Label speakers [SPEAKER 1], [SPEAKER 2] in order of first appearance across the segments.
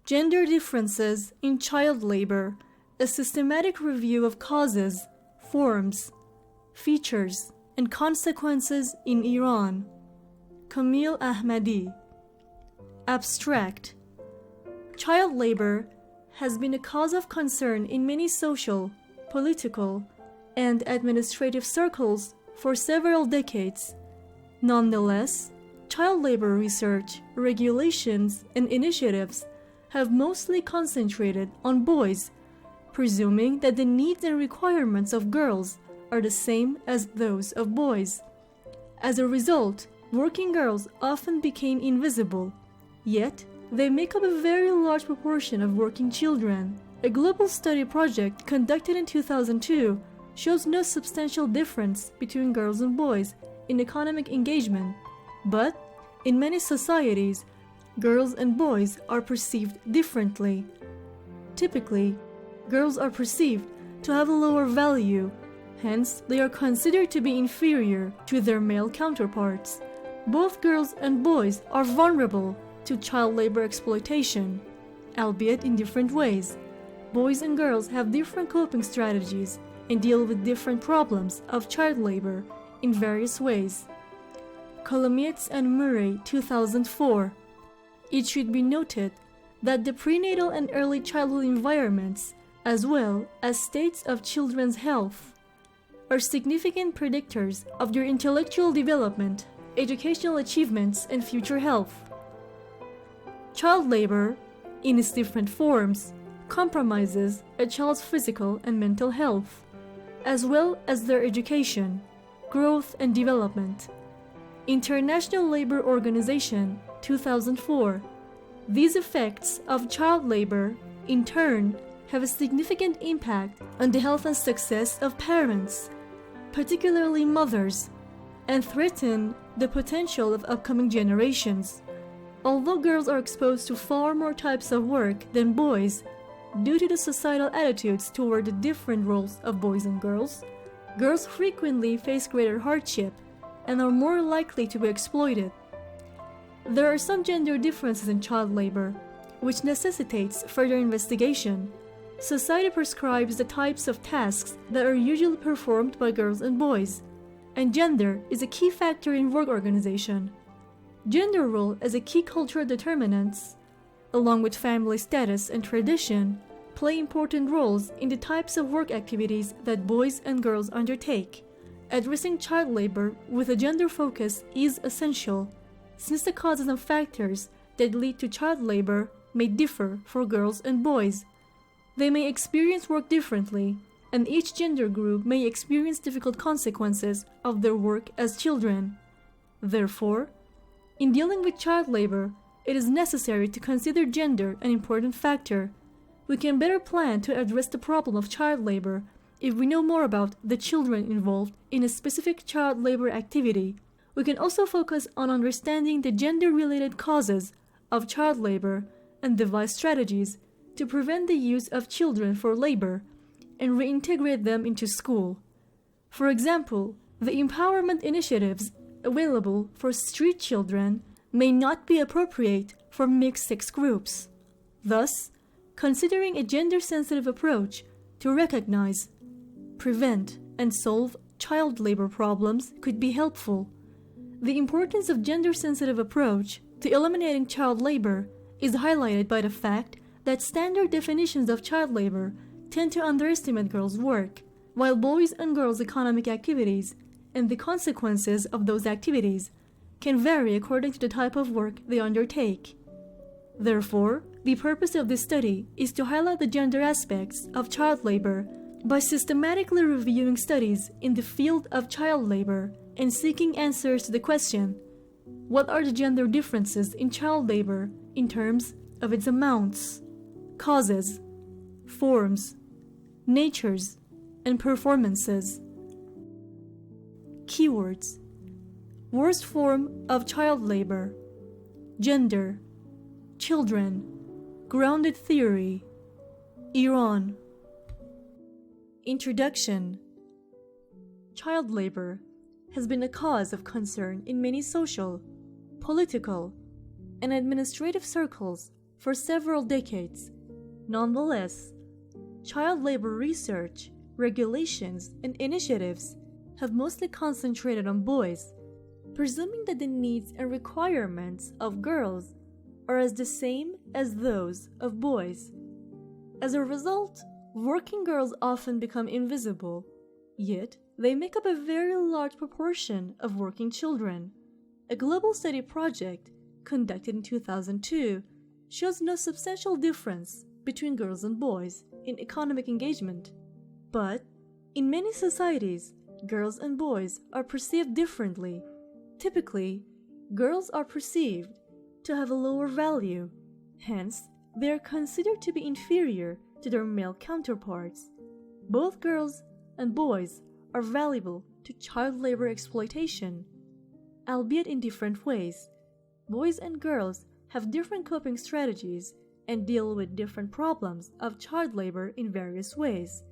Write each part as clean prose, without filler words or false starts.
[SPEAKER 1] Gender differences in child labor, a systematic review of causes, forms, features, and consequences in Iran. Kameel Ahmady. Abstract. Child labor has been a cause of concern in many social, political, and administrative circles for several decades. Nonetheless, child labor research, regulations, and initiatives have mostly concentrated on boys, presuming that the needs and requirements of girls are the same as those of boys. As a result, working girls often became invisible, yet they make up a very large proportion of working children. A global study project conducted in 2002 shows no substantial difference between girls and boys in economic engagement, but in many societies, girls and boys are perceived differently. Typically, girls are perceived to have a lower value, hence they are considered to be inferior to their male counterparts. Both girls and boys are vulnerable to child labor exploitation, albeit in different ways. Boys and girls have different coping strategies and deal with different problems of child labor in various ways. Kolomietz and Murray, 2004. It should be noted that the prenatal and early childhood environments, as well as states of children's health, are significant predictors of their intellectual development, educational achievements, and future health. Child labor, in its different forms, compromises a child's physical and mental health, as well as their education, growth, and development. International Labor Organization, 2004. These effects of child labor, in turn, have a significant impact on the health and success of parents, particularly mothers, and threaten the potential of upcoming generations. Although girls are exposed to far more types of work than boys due to the societal attitudes toward the different roles of boys and girls, girls frequently face greater hardship and are more likely to be exploited. There are some gender differences in child labor, which necessitates further investigation. Society prescribes the types of tasks that are usually performed by girls and boys, and gender is a key factor in work organization. Gender role as a key cultural determinants, along with family status and tradition, play important roles in the types of work activities that boys and girls undertake. Addressing child labor with a gender focus is essential, since the causes and factors that lead to child labor may differ for girls and boys. They may experience work differently, and each gender group may experience difficult consequences of their work as children. Therefore, in dealing with child labor, it is necessary to consider gender an important factor. We can better plan to address the problem of child labor if we know more about the children involved in a specific child labor activity. We can also focus on understanding the gender-related causes of child labor and devise strategies to prevent the use of children for labor and reintegrate them into school. For example, the empowerment initiatives available for street children may not be appropriate for mixed-sex groups. Thus, considering a gender-sensitive approach to recognize, prevent, and solve child labor problems could be helpful. The importance of gender-sensitive approach to eliminating child labor is highlighted by the fact that standard definitions of child labor tend to underestimate girls' work, while boys' and girls' economic activities and the consequences of those activities can vary according to the type of work they undertake. Therefore, the purpose of this study is to highlight the gender aspects of child labor by systematically reviewing studies in the field of child labor and seeking answers to the question, what are the gender differences in child labor in terms of its amounts, causes, forms, natures, and performances? Keywords: worst form of child labor, gender, children, grounded theory, Iran. Introduction. Child labor has been a cause of concern in many social, political, and administrative circles for several decades. Nonetheless, child labor research, regulations, and initiatives have mostly concentrated on boys, presuming that the needs and requirements of girls are as the same as those of boys. As a result, working girls often become invisible, yet they make up a very large proportion of working children. A global study project conducted in 2002 shows no substantial difference between girls and boys in economic engagement. But in many societies, girls and boys are perceived differently. Typically, girls are perceived to have a lower value. Hence, they are considered to be inferior to their male counterparts. Both girls and boys are valuable to child labor exploitation, albeit in different ways. Boys and girls have different coping strategies and deal with different problems of child labor in various ways.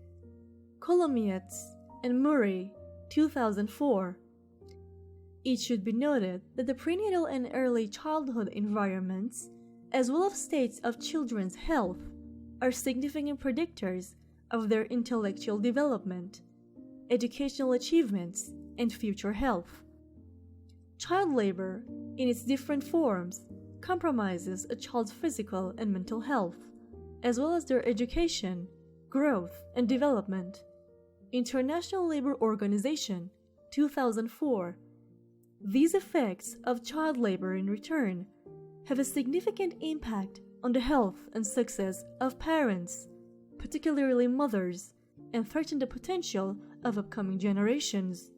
[SPEAKER 1] Colomietz and Murray, 2004. It should be noted that the prenatal and early childhood environments, as well as states of children's health, are significant predictors of their intellectual development, educational achievements, and future health. Child labor, in its different forms, compromises a child's physical and mental health, as well as their education, growth, and development. International Labor Organization, 2004. These effects of child labor in return have a significant impact on the health and success of parents, particularly mothers, and threaten the potential of upcoming generations.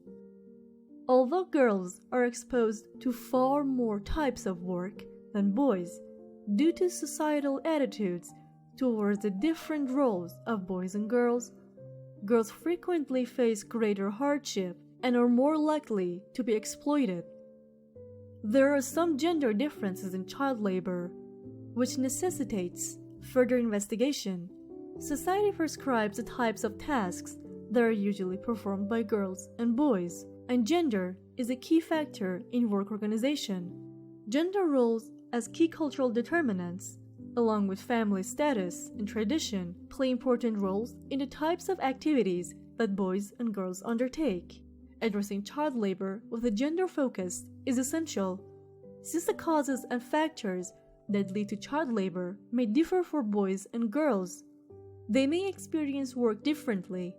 [SPEAKER 1] Although girls are exposed to far more types of work than boys due to societal attitudes towards the different roles of boys and girls, girls frequently face greater hardship and are more likely to be exploited. There are some gender differences in child labor, which necessitates further investigation. Society prescribes the types of tasks that are usually performed by girls and boys, and gender is a key factor in work organization. Gender roles as key cultural determinants, along with family status and tradition, play important roles in the types of activities that boys and girls undertake. Addressing child labor with a gender focus is essential, since the causes and factors that lead to child labor may differ for boys and girls. They may experience work differently,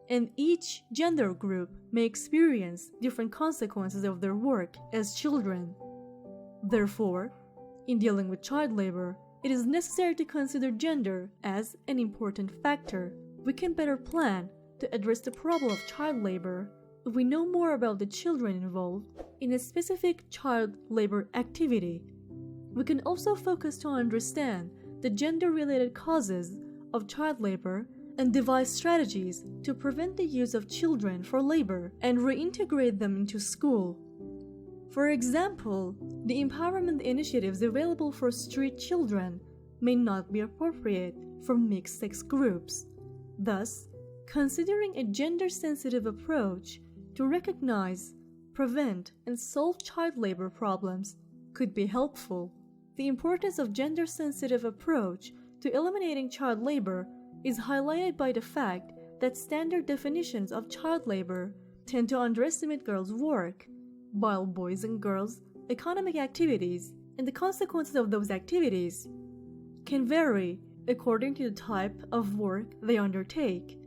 [SPEAKER 1] and each gender group may experience different consequences of their work as children. Therefore, in dealing with child labor, it is necessary to consider gender as an important factor. We can better plan to address the problem of child labor if we know more about the children involved in a specific child labor activity. We can also focus to understand the gender-related causes of child labor and devise strategies to prevent the use of children for labor and reintegrate them into school. For example, the empowerment initiatives available for street children may not be appropriate for mixed-sex groups. Thus, considering a gender-sensitive approach to recognize, prevent, and solve child labor problems could be helpful. The importance of gender-sensitive approach to eliminating child labor is highlighted by the fact that standard definitions of child labor tend to underestimate girls' work, while boys' and girls' economic activities and the consequences of those activities can vary according to the type of work they undertake.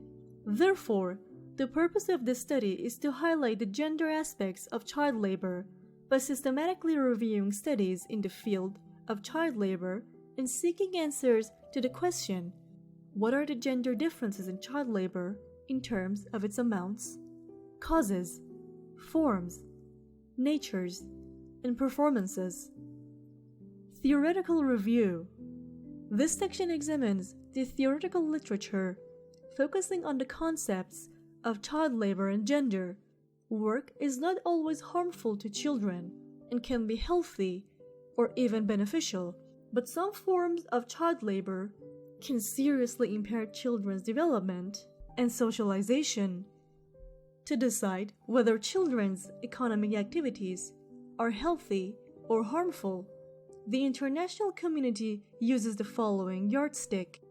[SPEAKER 1] Therefore, the purpose of this study is to highlight the gender aspects of child labor by systematically reviewing studies in the field of child labor and seeking answers to the question, what are the gender differences in child labor in terms of its amounts, causes, forms, natures, and performances? Theoretical review. This section examines the theoretical literature, focusing on the concepts of child labor and gender. Work is not always harmful to children and can be healthy or even beneficial, but some forms of child labor can seriously impair children's development and socialization. To decide whether children's economic activities are healthy or harmful, the international community uses the following yardstick.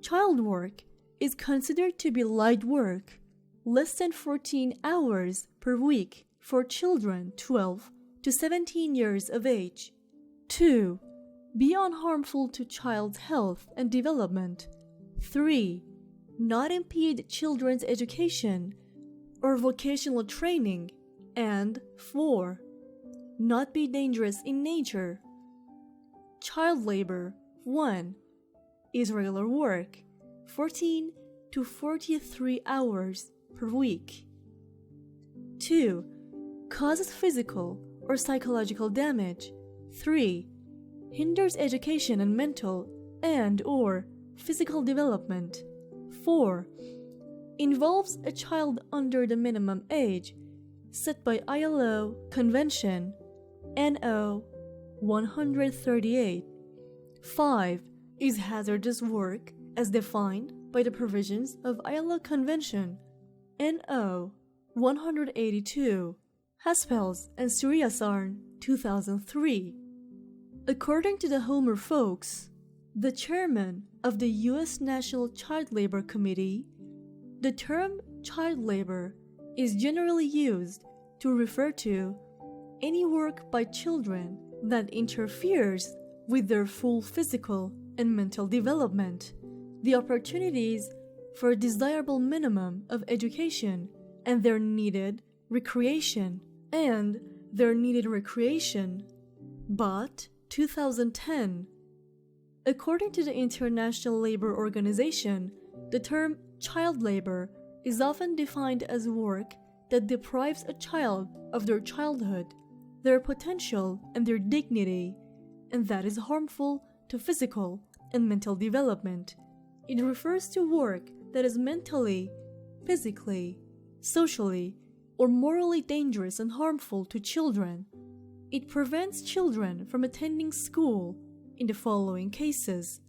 [SPEAKER 1] Child work is considered to be light work, less than 14 hours per week for children 12 to 17 years of age. 2. Beyond harmful to child's health and development. 3. Not impede children's education or vocational training. And 4. Not be dangerous in nature. Child labor. 1. Is regular work, 14 to 43 hours per week. 2. Causes physical or psychological damage. 3. Hinders education and mental and/or physical development. 4. Involves a child under the minimum age set by ILO Convention NO 138. 5. Is hazardous work as defined by the provisions of ILO Convention NO 182. Haspels and Suryasaran 2003. According to the Homer folks, the chairman of the U.S. National Child Labor Committee, the term child labor is generally used to refer to any work by children that interferes with their full physical and mental development, the opportunities for a desirable minimum of education, and their needed recreation. But 2010. According to the International Labor Organization, the term child labor is often defined as work that deprives a child of their childhood, their potential, and their dignity, and that is harmful to physical and mental development. It refers to work that is mentally, physically, socially, or morally dangerous and harmful to children. It prevents children from attending school in the following cases.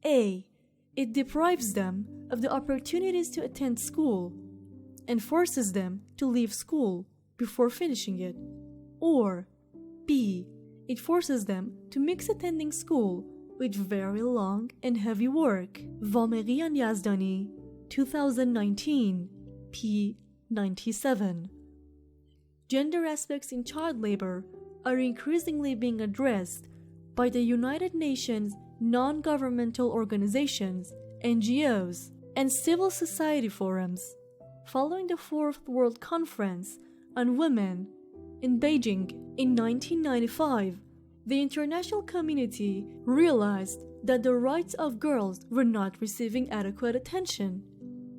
[SPEAKER 1] A. It deprives them of the opportunities to attend school and forces them to leave school before finishing it. Or B. It forces them to mix attending school with very long and heavy work. Vameri and Yazdani, 2019, p. 97. Gender aspects in child labor are increasingly being addressed by the United Nations non-governmental organizations, NGOs, and civil society forums. Following the Fourth World Conference on Women in Beijing in 1995, the international community realized that the rights of girls were not receiving adequate attention.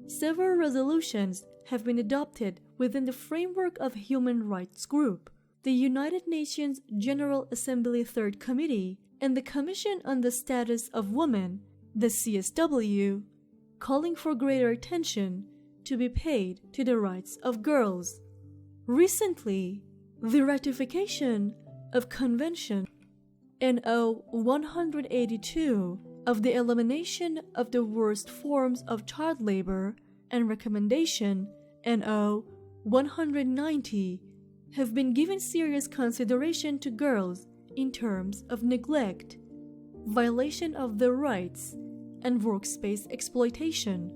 [SPEAKER 1] Several resolutions have been adopted within the framework of human rights group, the United Nations General Assembly Third Committee, and the Commission on the Status of Women, the CSW, calling for greater attention to be paid to the rights of girls. Recently, the ratification of Convention NO 182 of the elimination of the worst forms of child labor and Recommendation NO 190 have been given serious consideration to girls in terms of neglect, violation of their rights, and workspace exploitation.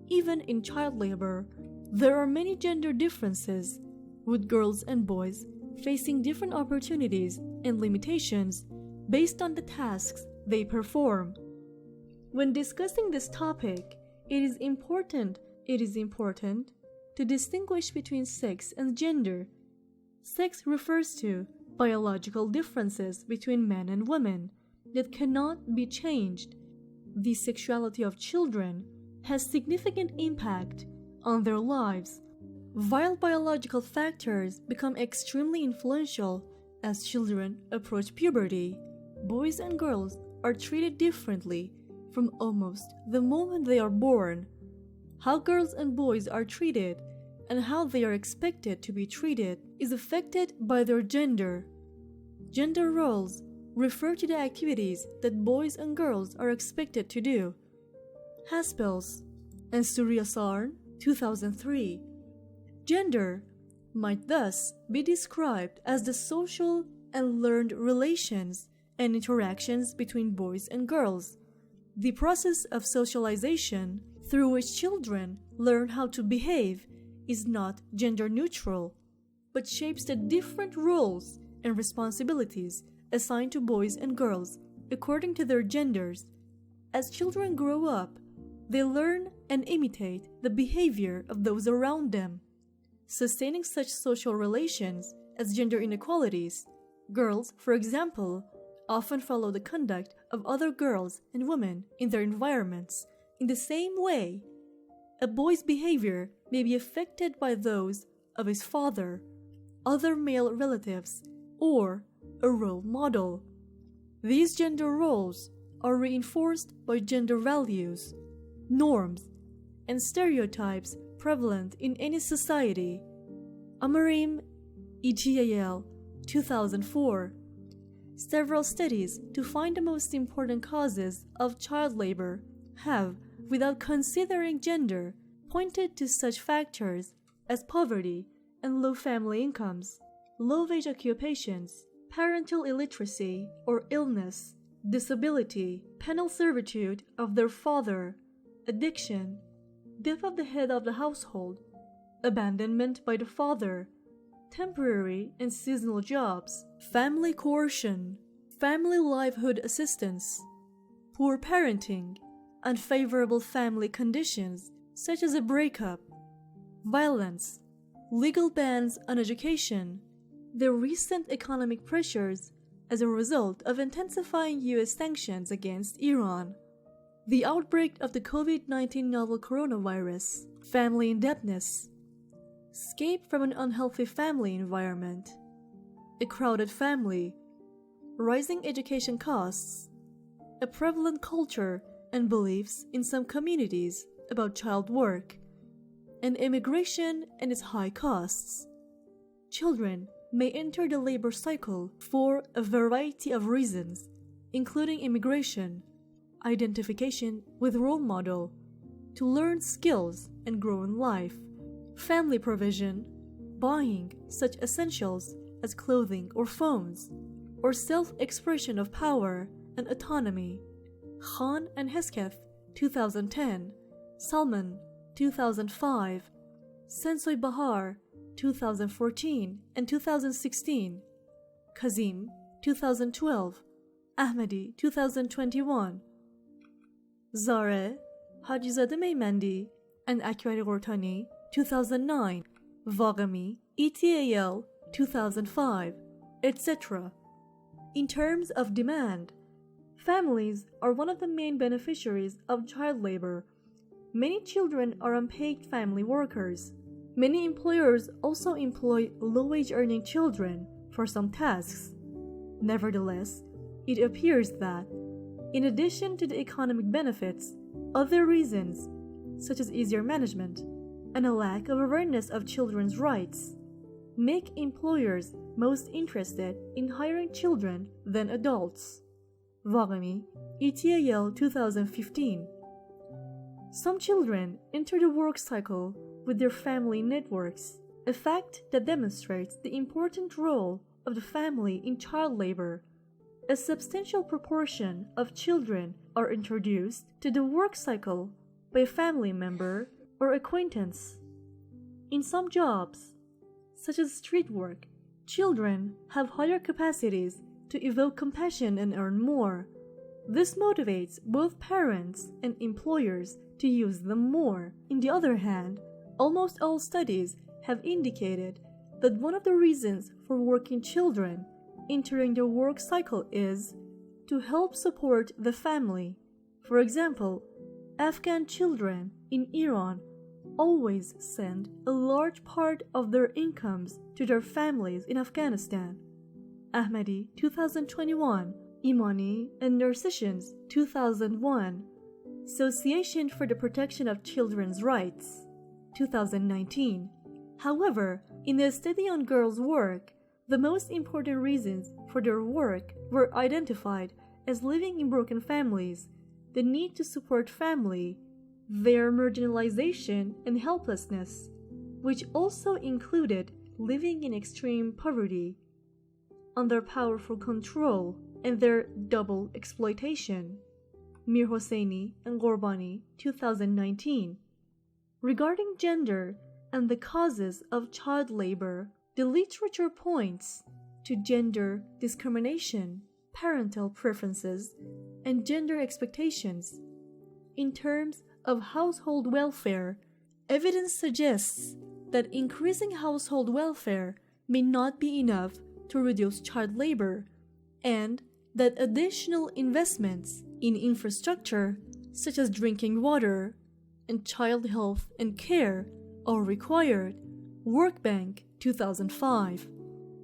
[SPEAKER 1] Even in child labor, there are many gender differences, with girls and boys facing different opportunities and limitations based on the tasks they perform. When discussing this topic, it is important to distinguish between sex and gender. Sex refers to biological differences between men and women that cannot be changed. The sexuality of children has significant impact on their lives. While biological factors become extremely influential as children approach puberty, boys and girls are treated differently from almost the moment they are born. How girls and boys are treated and how they are expected to be treated is affected by their gender. Gender roles refer to the activities that boys and girls are expected to do. Haspels and Suryasaran, 2003. Gender might thus be described as the social and learned relations and interactions between boys and girls. The process of socialization through which children learn how to behave is not gender neutral, but shapes the different roles and responsibilities assigned to boys and girls according to their genders. As children grow up, they learn and imitate the behavior of those around them. Sustaining such social relations as gender inequalities, girls, for example, often follow the conduct of other girls and women in their environments. In the same way, a boy's behavior may be affected by those of his father, other male relatives, or a role model. These gender roles are reinforced by gender values, norms, and stereotypes prevalent in any society. Amarim et al. 2004. Several studies to find the most important causes of child labor have, without considering gender, pointed to such factors as poverty and low family incomes, low-wage occupations, parental illiteracy or illness, disability, penal servitude of their father, addiction, death of the head of the household, abandonment by the father, temporary and seasonal jobs, family coercion, family livelihood assistance, poor parenting, unfavorable family conditions such as a breakup, violence, legal bans on education, the recent economic pressures as a result of intensifying U.S. sanctions against Iran, the outbreak of the COVID-19 novel coronavirus, family indebtedness, escape from an unhealthy family environment, a crowded family, rising education costs, a prevalent culture and beliefs in some communities about child work, and immigration and its high costs. Children may enter the labor cycle for a variety of reasons, including immigration, identification with role model, to learn skills and grow in life, family provision, buying such essentials as clothing or phones, or self-expression of power and autonomy. Khan and Hesketh, 2010, Salman, 2005, Sensoy Bahar, 2014 and 2016, Kazim, 2012, Ahmadi, 2021, Zare, Hajizade Meymandi, and Akbari Gortani, 2009, Vaghami, ETAL, 2005, etc. In terms of demand, families are one of the main beneficiaries of child labor. Many children are unpaid family workers. Many employers also employ low-wage earning children for some tasks. Nevertheless, it appears that, in addition to the economic benefits, other reasons, such as easier management and a lack of awareness of children's rights, make employers most interested in hiring children than adults. Vaghami, ETAL 2015. Some children enter the work cycle with their family networks, a fact that demonstrates the important role of the family in child labor. A substantial proportion of children are introduced to the work cycle by a family member or acquaintance. In some jobs, such as street work, children have higher capacities to evoke compassion and earn more. This motivates both parents and employers to use them more. On the other hand, almost all studies have indicated that one of the reasons for working children entering the work cycle is to help support the family. For example, Afghan children in Iran always send a large part of their incomes to their families in Afghanistan. Ahmadi, 2021, Imani and Nersicians, 2001, Association for the Protection of Children's Rights, 2019. However, in a study on girls' work, the most important reasons for their work were identified as living in broken families, the need to support family, their marginalization and helplessness, which also included living in extreme poverty, under powerful control, and their double exploitation. Mir Hosseini and Gorbani, 2019. Regarding gender and the causes of child labor, the literature points to gender discrimination, parental preferences, and gender expectations. In terms of household welfare, evidence suggests that increasing household welfare may not be enough to reduce child labor, and that additional investments in infrastructure, such as drinking water and child health and care, are required. World Bank, 2005.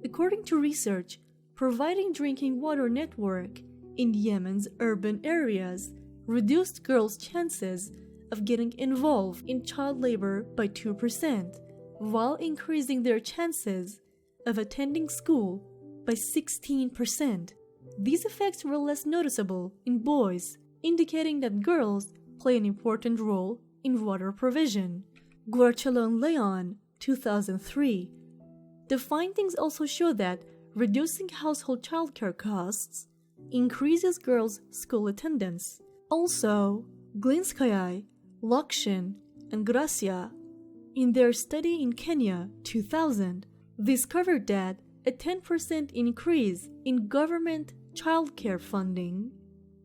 [SPEAKER 1] According to research, providing drinking water network in Yemen's urban areas reduced girls' chances of getting involved in child labor by 2%, while increasing their chances of attending school by 16%. These effects were less noticeable in boys, indicating that girls play an important role in water provision. Guarchelon Leon, 2003. The findings also show that reducing household childcare costs increases girls' school attendance. Also, Glinskaya, Lakshin, and Gracia, in their study in Kenya, 2000, discovered that a 10% increase in government childcare funding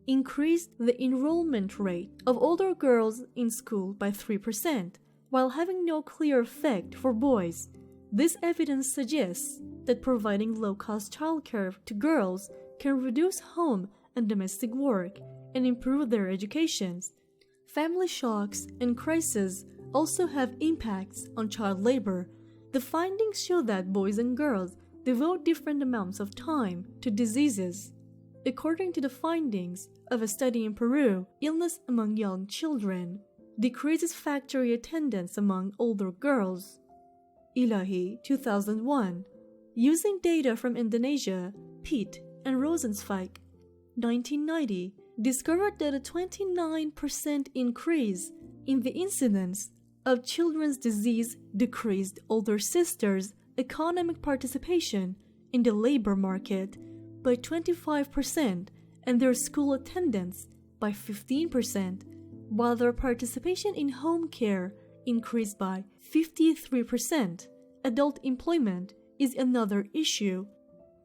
[SPEAKER 1] increased the enrollment rate of older girls in school by 3%, while having no clear effect for boys. This evidence suggests that providing low-cost childcare to girls can reduce home and domestic work and improve their educations. Family shocks and crises also have impacts on child labor. The findings show that boys and girls devote different amounts of time to diseases. According to the findings of a study in Peru, illness among young children decreases factory attendance among older girls. Ilahi, 2001. Using data from Indonesia, Pitt and Rosenzweig, 1990, discovered that a 29% increase in the incidence of children's disease decreased older sisters' economic participation in the labor market by 25% and their school attendance by 15%, while their participation in home care increased by 53%. Adult employment is another issue.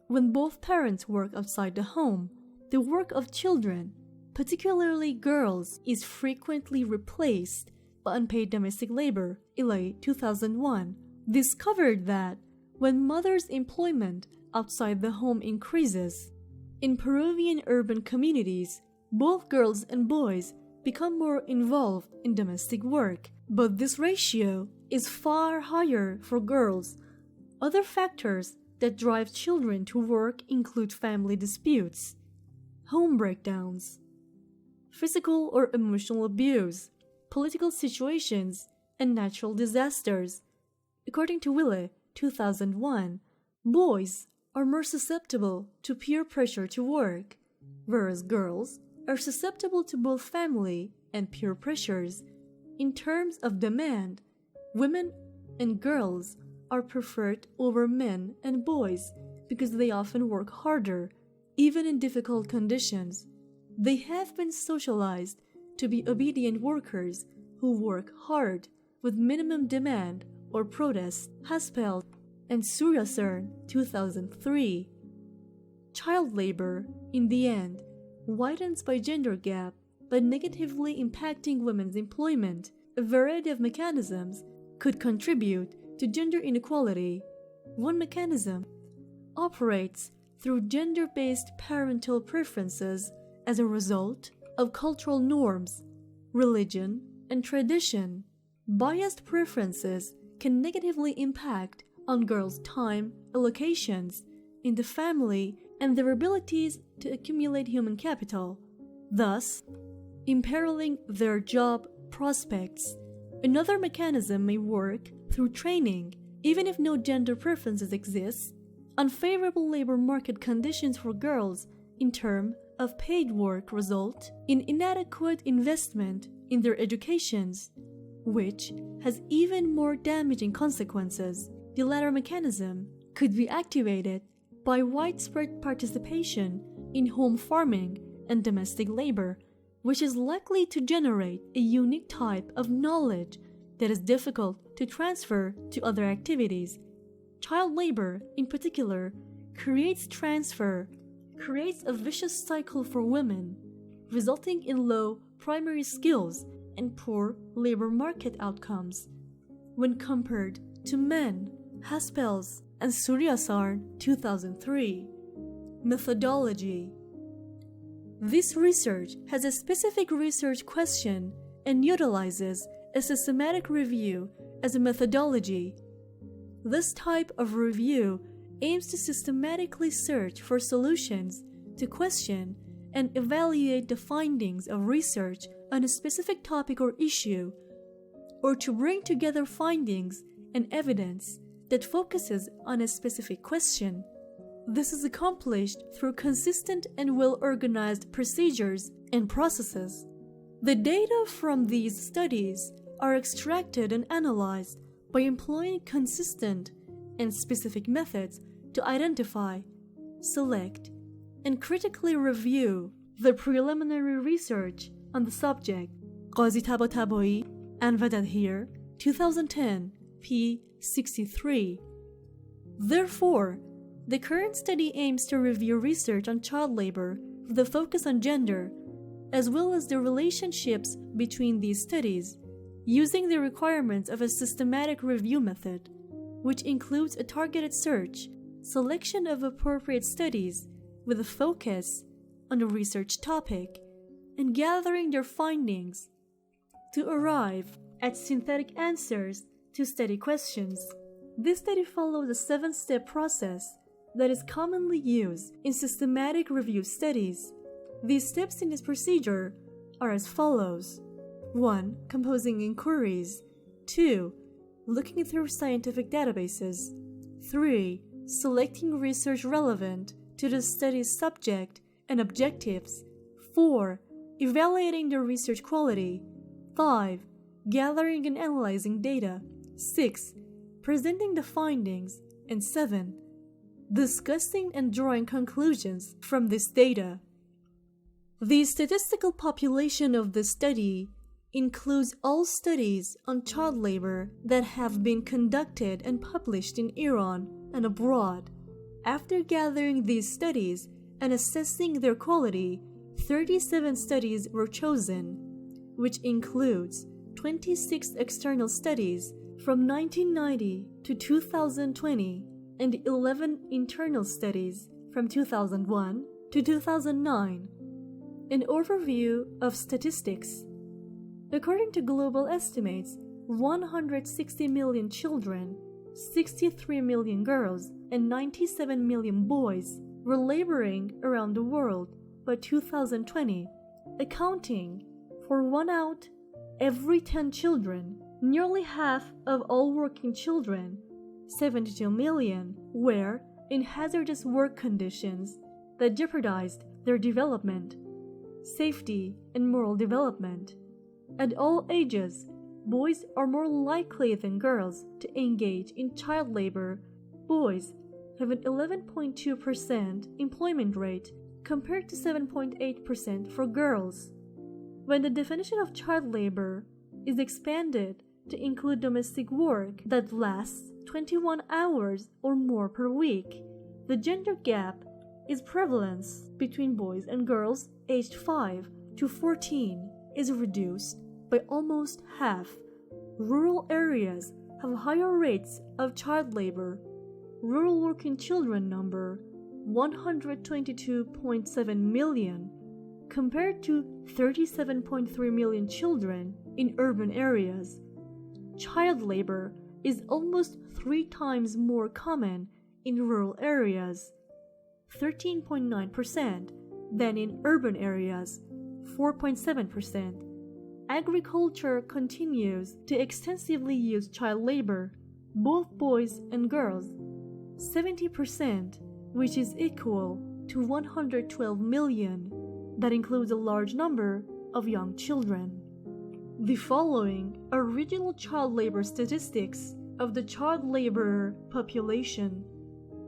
[SPEAKER 1] When both parents work outside the home, the work of children, particularly girls, is frequently replaced by unpaid domestic labor. Ilay, 2001, discovered that when mothers' employment outside the home increases, in Peruvian urban communities, both girls and boys become more involved in domestic work, but this ratio is far higher for girls. Other factors that drive children to work include family disputes, home breakdowns, physical or emotional abuse, political situations, and natural disasters. According to Wille, 2001, boys are more susceptible to peer pressure to work, whereas girls are susceptible to both family and peer pressures. In terms of demand, women and girls are preferred over men and boys because they often work harder, even in difficult conditions. They have been socialized to be obedient workers who work hard with minimum demand or protest. Haspel and Suryaser, 2003. Child labor, in the end, widens by gender gap by negatively impacting women's employment. A variety of mechanisms could contribute to gender inequality. One mechanism operates through gender-based parental preferences as a result of cultural norms, religion, and tradition. Biased preferences can negatively impact on girls' time allocations in the family and their abilities to accumulate human capital, thus imperiling their job prospects. Another mechanism may work through training. Even if no gender preferences exist, unfavorable labor market conditions for girls in terms of paid work result in inadequate investment in their educations, which has even more damaging consequences. The latter mechanism could be activated by widespread participation in home farming and domestic labor, which is likely to generate a unique type of knowledge that is difficult to transfer to other activities. Child labor, in particular, creates a vicious cycle for women, resulting in low primary skills and poor labor market outcomes when compared to men. Haspels and Suryasar, 2003. Methodology. This research has a specific research question and utilizes a systematic review as a methodology. This type of review aims to systematically search for solutions to question and evaluate the findings of research on a specific topic or issue, or to bring together findings and evidence that focuses on a specific question. This is accomplished through consistent and well-organized procedures and processes. The data from these studies are extracted and analyzed by employing consistent and specific methods to identify, select, and critically review the preliminary research on the subject. Qazi Tabatabai and Vadadhir, 2010, p. 63. Therefore, the current study aims to review research on child labor with a focus on gender, as well as the relationships between these studies, using the requirements of a systematic review method, which includes a targeted search, selection of appropriate studies with a focus on a research topic, and gathering their findings to arrive at synthetic answers to study questions. This study follows a 7-step process that is commonly used in systematic review studies. These steps in this procedure are as follows: 1. Composing inquiries. 2. Looking through scientific databases. 3. Selecting research relevant to the study's subject and objectives. 4. Evaluating the research quality. 5. Gathering and analyzing data. 6. Presenting the findings. And 7. Discussing and drawing conclusions from this data. The statistical population of the study includes all studies on child labor that have been conducted and published in Iran and abroad. After gathering these studies and assessing their quality, 37 studies were chosen, which includes 26 external studies from 1990 to 2020 and 11 internal studies from 2001 to 2009. An overview of statistics. According to global estimates, 160 million children, 63 million girls, and 97 million boys were laboring around the world by 2020, accounting for 1 out every 10 children. Nearly half of all working children, 72 million, were in hazardous work conditions that jeopardized their development, safety, and moral development. At all ages, boys are more likely than girls to engage in child labor. Boys have an 11.2% employment rate compared to 7.8% for girls. When the definition of child labor is expanded to include domestic work that lasts 21 hours or more per week, the gender gap is prevalence between boys and girls aged 5 to 14 is reduced by almost half. Rural areas have higher rates of child labor. Rural working children number 122.7 million compared to 37.3 million children in urban areas. Child labor is almost 3 times more common in rural areas, 13.9%, than in urban areas, 4.7%. Agriculture continues to extensively use child labor, both boys and girls, 70%, which is equal to 112 million. That includes a large number of young children. The following are regional child labor statistics of the child laborer population.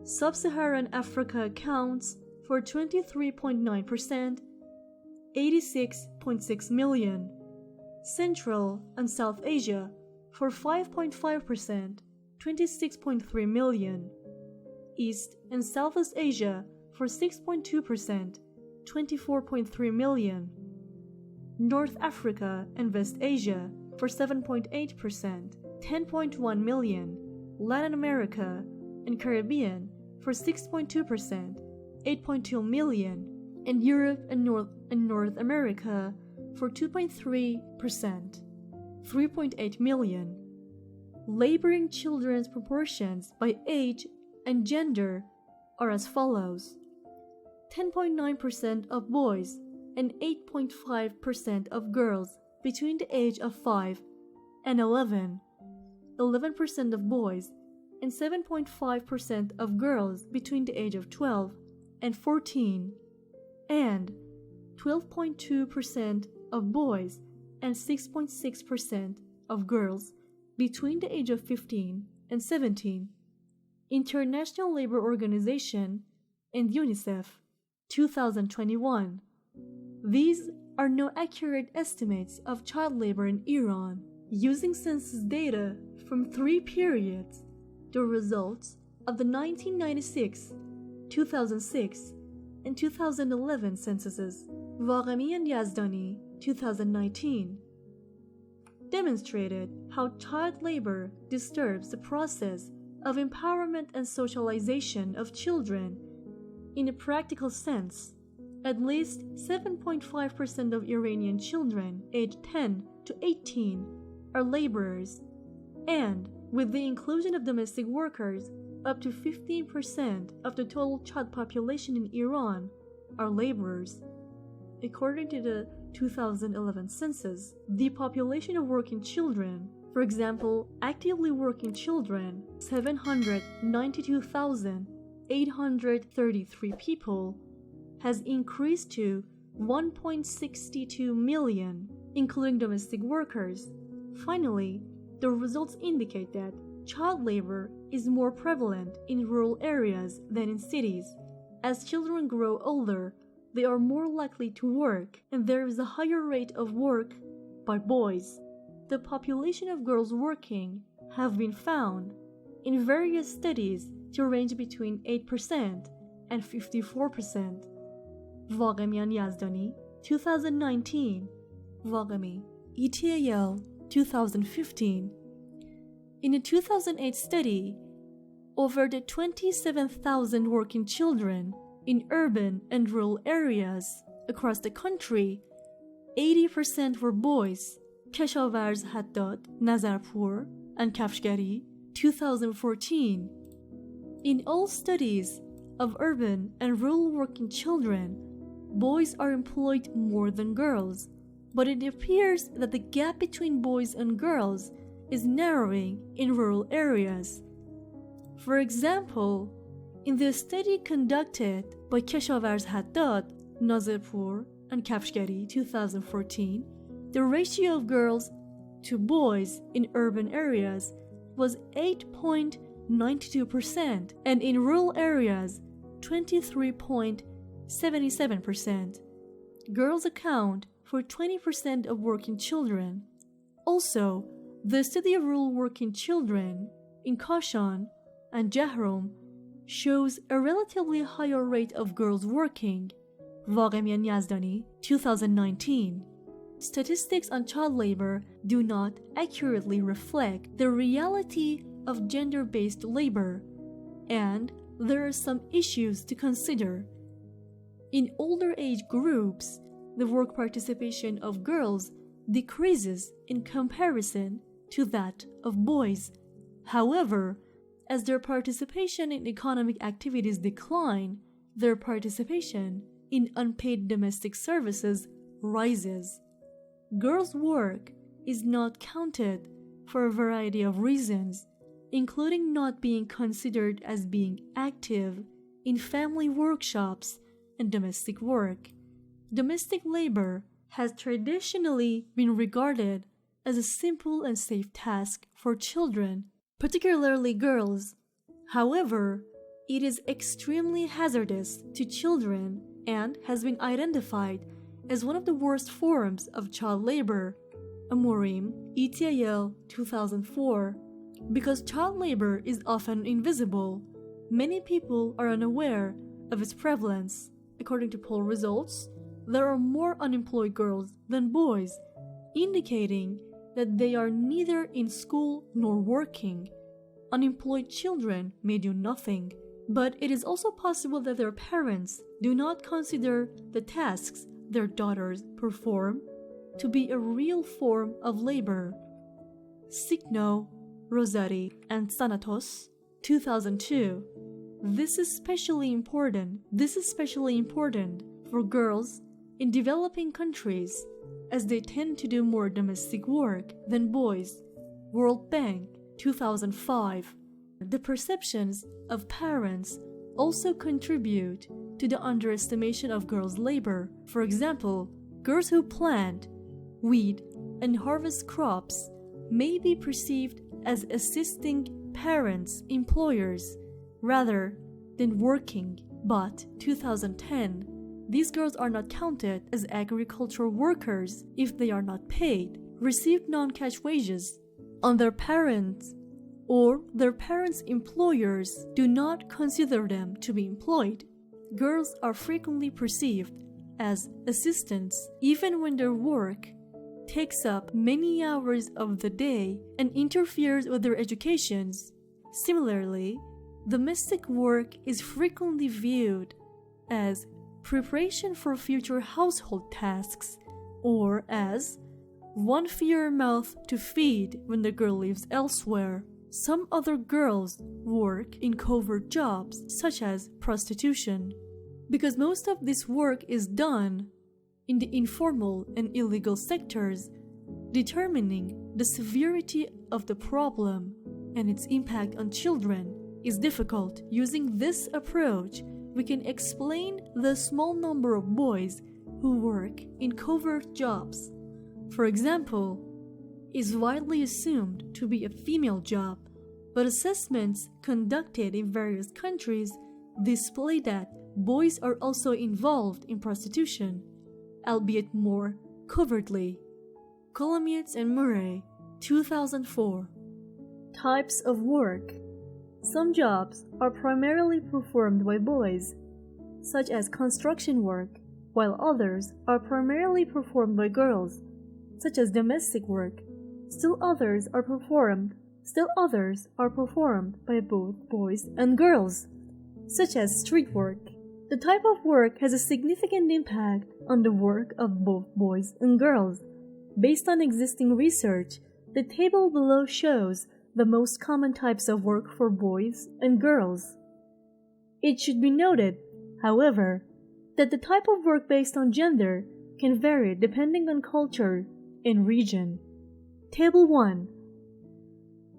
[SPEAKER 1] Sub-Saharan Africa accounts for 23.9%, 86.6 million. Central and South Asia for 5.5%, 26.3 million. East and Southeast Asia for 6.2%, 24.3 million. North Africa and West Asia for 7.8%, 10.1 million. Latin America and Caribbean for 6.2%, 8.2 million. And Europe and North America for 2.3%, 3.8 million. Laboring children's proportions by age and gender are as follows: 10.9% of boys and 8.5% of girls between the age of 5 and 11, 11% of boys and 7.5% of girls between the age of 12 and 14, and 12.2% of boys and 6.6% of girls between the age of 15 and 17. International Labour Organization and UNICEF, 2021. These are no accurate estimates of child labor in Iran. Using census data from 3 periods, the results of the 1996, 2006, and 2011 censuses, Vaghemi and Yazdani, 2019, demonstrated how child labor disturbs the process of empowerment and socialization of children. In a practical sense, at least 7.5% of Iranian children aged 10 to 18 are laborers, and with the inclusion of domestic workers, up to 15% of the total child population in Iran are laborers. According to the 2011 census, the population of working children, for example, actively working children, 792,833 people, has increased to 1.62 million, including domestic workers. Finally, the results indicate that child labor is more prevalent in rural areas than in cities. As children grow older, they are more likely to work, and there is a higher rate of work by boys. The population of girls working have been found in various studies to range between 8% and 54%. Vaghemi and Yazdani, 2019. Vaghemi, ETAL, 2015. In a 2008 study, over the 27,000 working children in urban and rural areas across the country, 80% were boys. Keshavarz Haddad, Nazarpur, and Kafshgari, 2014. In all studies of urban and rural working children, boys are employed more than girls, but it appears that the gap between boys and girls is narrowing in rural areas. For example, in the study conducted by Keshavarz Haddad, Nazarpur, and Kafshgari, 2014, the ratio of girls to boys in urban areas was 8.92%, and in rural areas, 23.77%. Girls account for 20% of working children. Also, the study of rural working children in Kashan and Jahrom shows a relatively higher rate of girls working. Vaghemi and Yazdani, 2019. Statistics on child labor do not accurately reflect the reality of gender-based labor, and there are some issues to consider. In older age groups, the work participation of girls decreases in comparison to that of boys. However, as their participation in economic activities decline, their participation in unpaid domestic services rises. Girls' work is not counted for a variety of reasons, including not being considered as being active in family workshops and domestic work. Domestic labor has traditionally been regarded as a simple and safe task for children, particularly girls. However, It is extremely hazardous to children and has been identified as one of the worst forms of child labor. Amorim, ETIL 2004. Because child labor is often invisible, many people are unaware of its prevalence. According to poll results, there are more unemployed girls than boys, indicating that they are neither in school nor working. Unemployed children may do nothing, but it is also possible that their parents do not consider the tasks their daughters perform to be a real form of labor. Signo, Rosati, and Thanatos, 2002. This is especially important for girls in developing countries, as they tend to do more domestic work than boys. World Bank, 2005. The perceptions of parents also contribute to the underestimation of girls' labor. For example, girls who plant, weed, and harvest crops may be perceived as assisting parents' employers rather than working. But 2010, these girls are not counted as agricultural workers if they are not paid, receive non-cash wages on their parents, or their parents' employers do not consider them to be employed. Girls are frequently perceived as assistants even when their work takes up many hours of the day and interferes with their educations. Similarly, domestic work is frequently viewed as preparation for future household tasks, or as one fewer mouth to feed when the girl lives elsewhere. Some other girls work in covert jobs such as prostitution. Because most of this work is done in the informal and illegal sectors, determining the severity of the problem and its impact on children is difficult. Using this approach, we can explain the small number of boys who work in covert jobs. For example, is widely assumed to be a female job, but assessments conducted in various countries display that boys are also involved in prostitution, albeit more covertly. Colomiets and Murray, 2004. Types of work. Some jobs are primarily performed by boys, such as construction work, while others are primarily performed by girls, such as domestic work. Still others are performed by both boys and girls, such as street work. The type of work has a significant impact on the work of both boys and girls. Based on existing research, the table below shows the most common types of work for boys and girls. It should be noted, however, that the type of work based on gender can vary depending on culture and region. Table 1.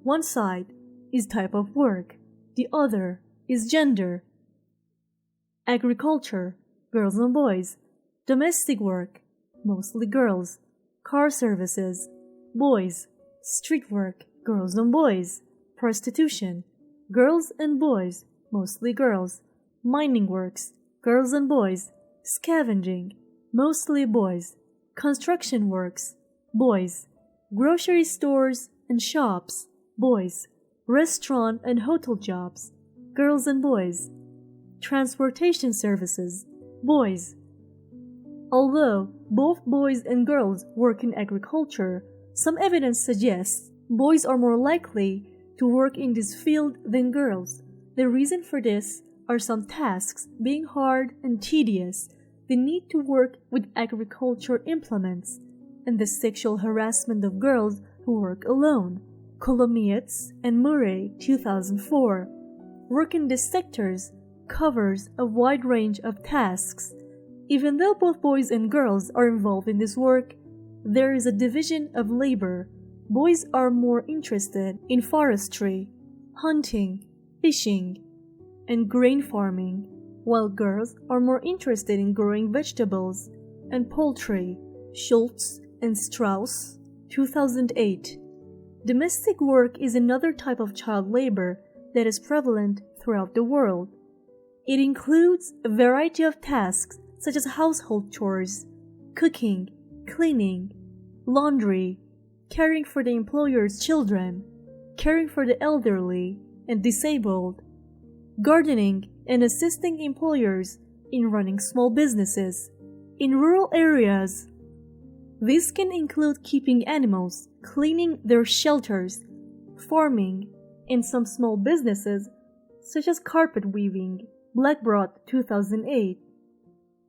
[SPEAKER 1] One side is type of work, the other is gender. Agriculture, girls and boys. Domestic work, mostly girls. Car services, boys. Street work, girls and boys. Prostitution, girls and boys, mostly girls. Mining works, girls and boys. Scavenging, mostly boys. Construction works, boys. Grocery stores and shops, boys. Restaurant and hotel jobs, girls and boys. Transportation services, boys. Although both boys and girls work in agriculture, some evidence suggests boys are more likely to work in this field than girls. The reason for this are some tasks being hard and tedious, the need to work with agriculture implements, and the sexual harassment of girls who work alone. Colomiets and Murray, 2004. Work in these sectors covers a wide range of tasks. Even though both boys and girls are involved in this work, there is a division of labor. Boys are more interested in forestry, hunting, fishing, and grain farming, while girls are more interested in growing vegetables and poultry. Schultz and Strauss, 2008. Domestic work is another type of child labor that is prevalent throughout the world. It includes a variety of tasks such as household chores, cooking, cleaning, laundry, caring for the employer's children, caring for the elderly and disabled, gardening, and assisting employers in running small businesses. In rural areas, this can include keeping animals, cleaning their shelters, farming, and some small businesses such as carpet weaving. Blackbroad, 2008.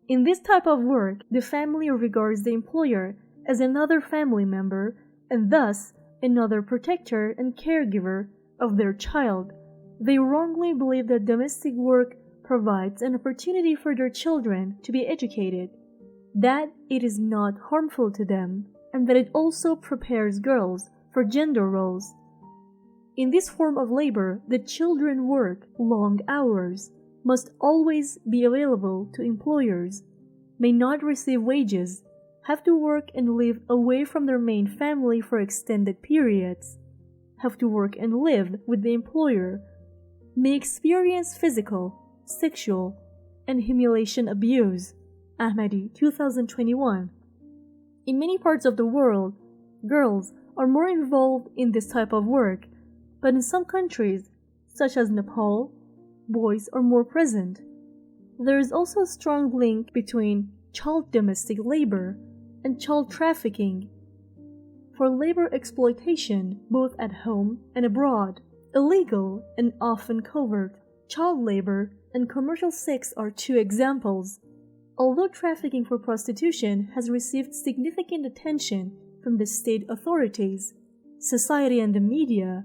[SPEAKER 1] In this type of work, the family regards the employer as another family member and thus another protector and caregiver of their child. They wrongly believe that domestic work provides an opportunity for their children to be educated, that it is not harmful to them, and that it also prepares girls for gender roles. In this form of labor, the children work long hours, must always be available to employers, may not receive wages, have to work and live away from their main family for extended periods, have to work and live with the employer, may experience physical, sexual, and humiliation abuse. Ahmady, 2021. In many parts of the world, girls are more involved in this type of work, but in some countries, such as Nepal, boys are more present. There is also a strong link between child domestic labor and child trafficking for labor exploitation both at home and abroad. Illegal and often covert child labor and commercial sex are two examples. Although trafficking for prostitution has received significant attention from the state authorities, society, and the media,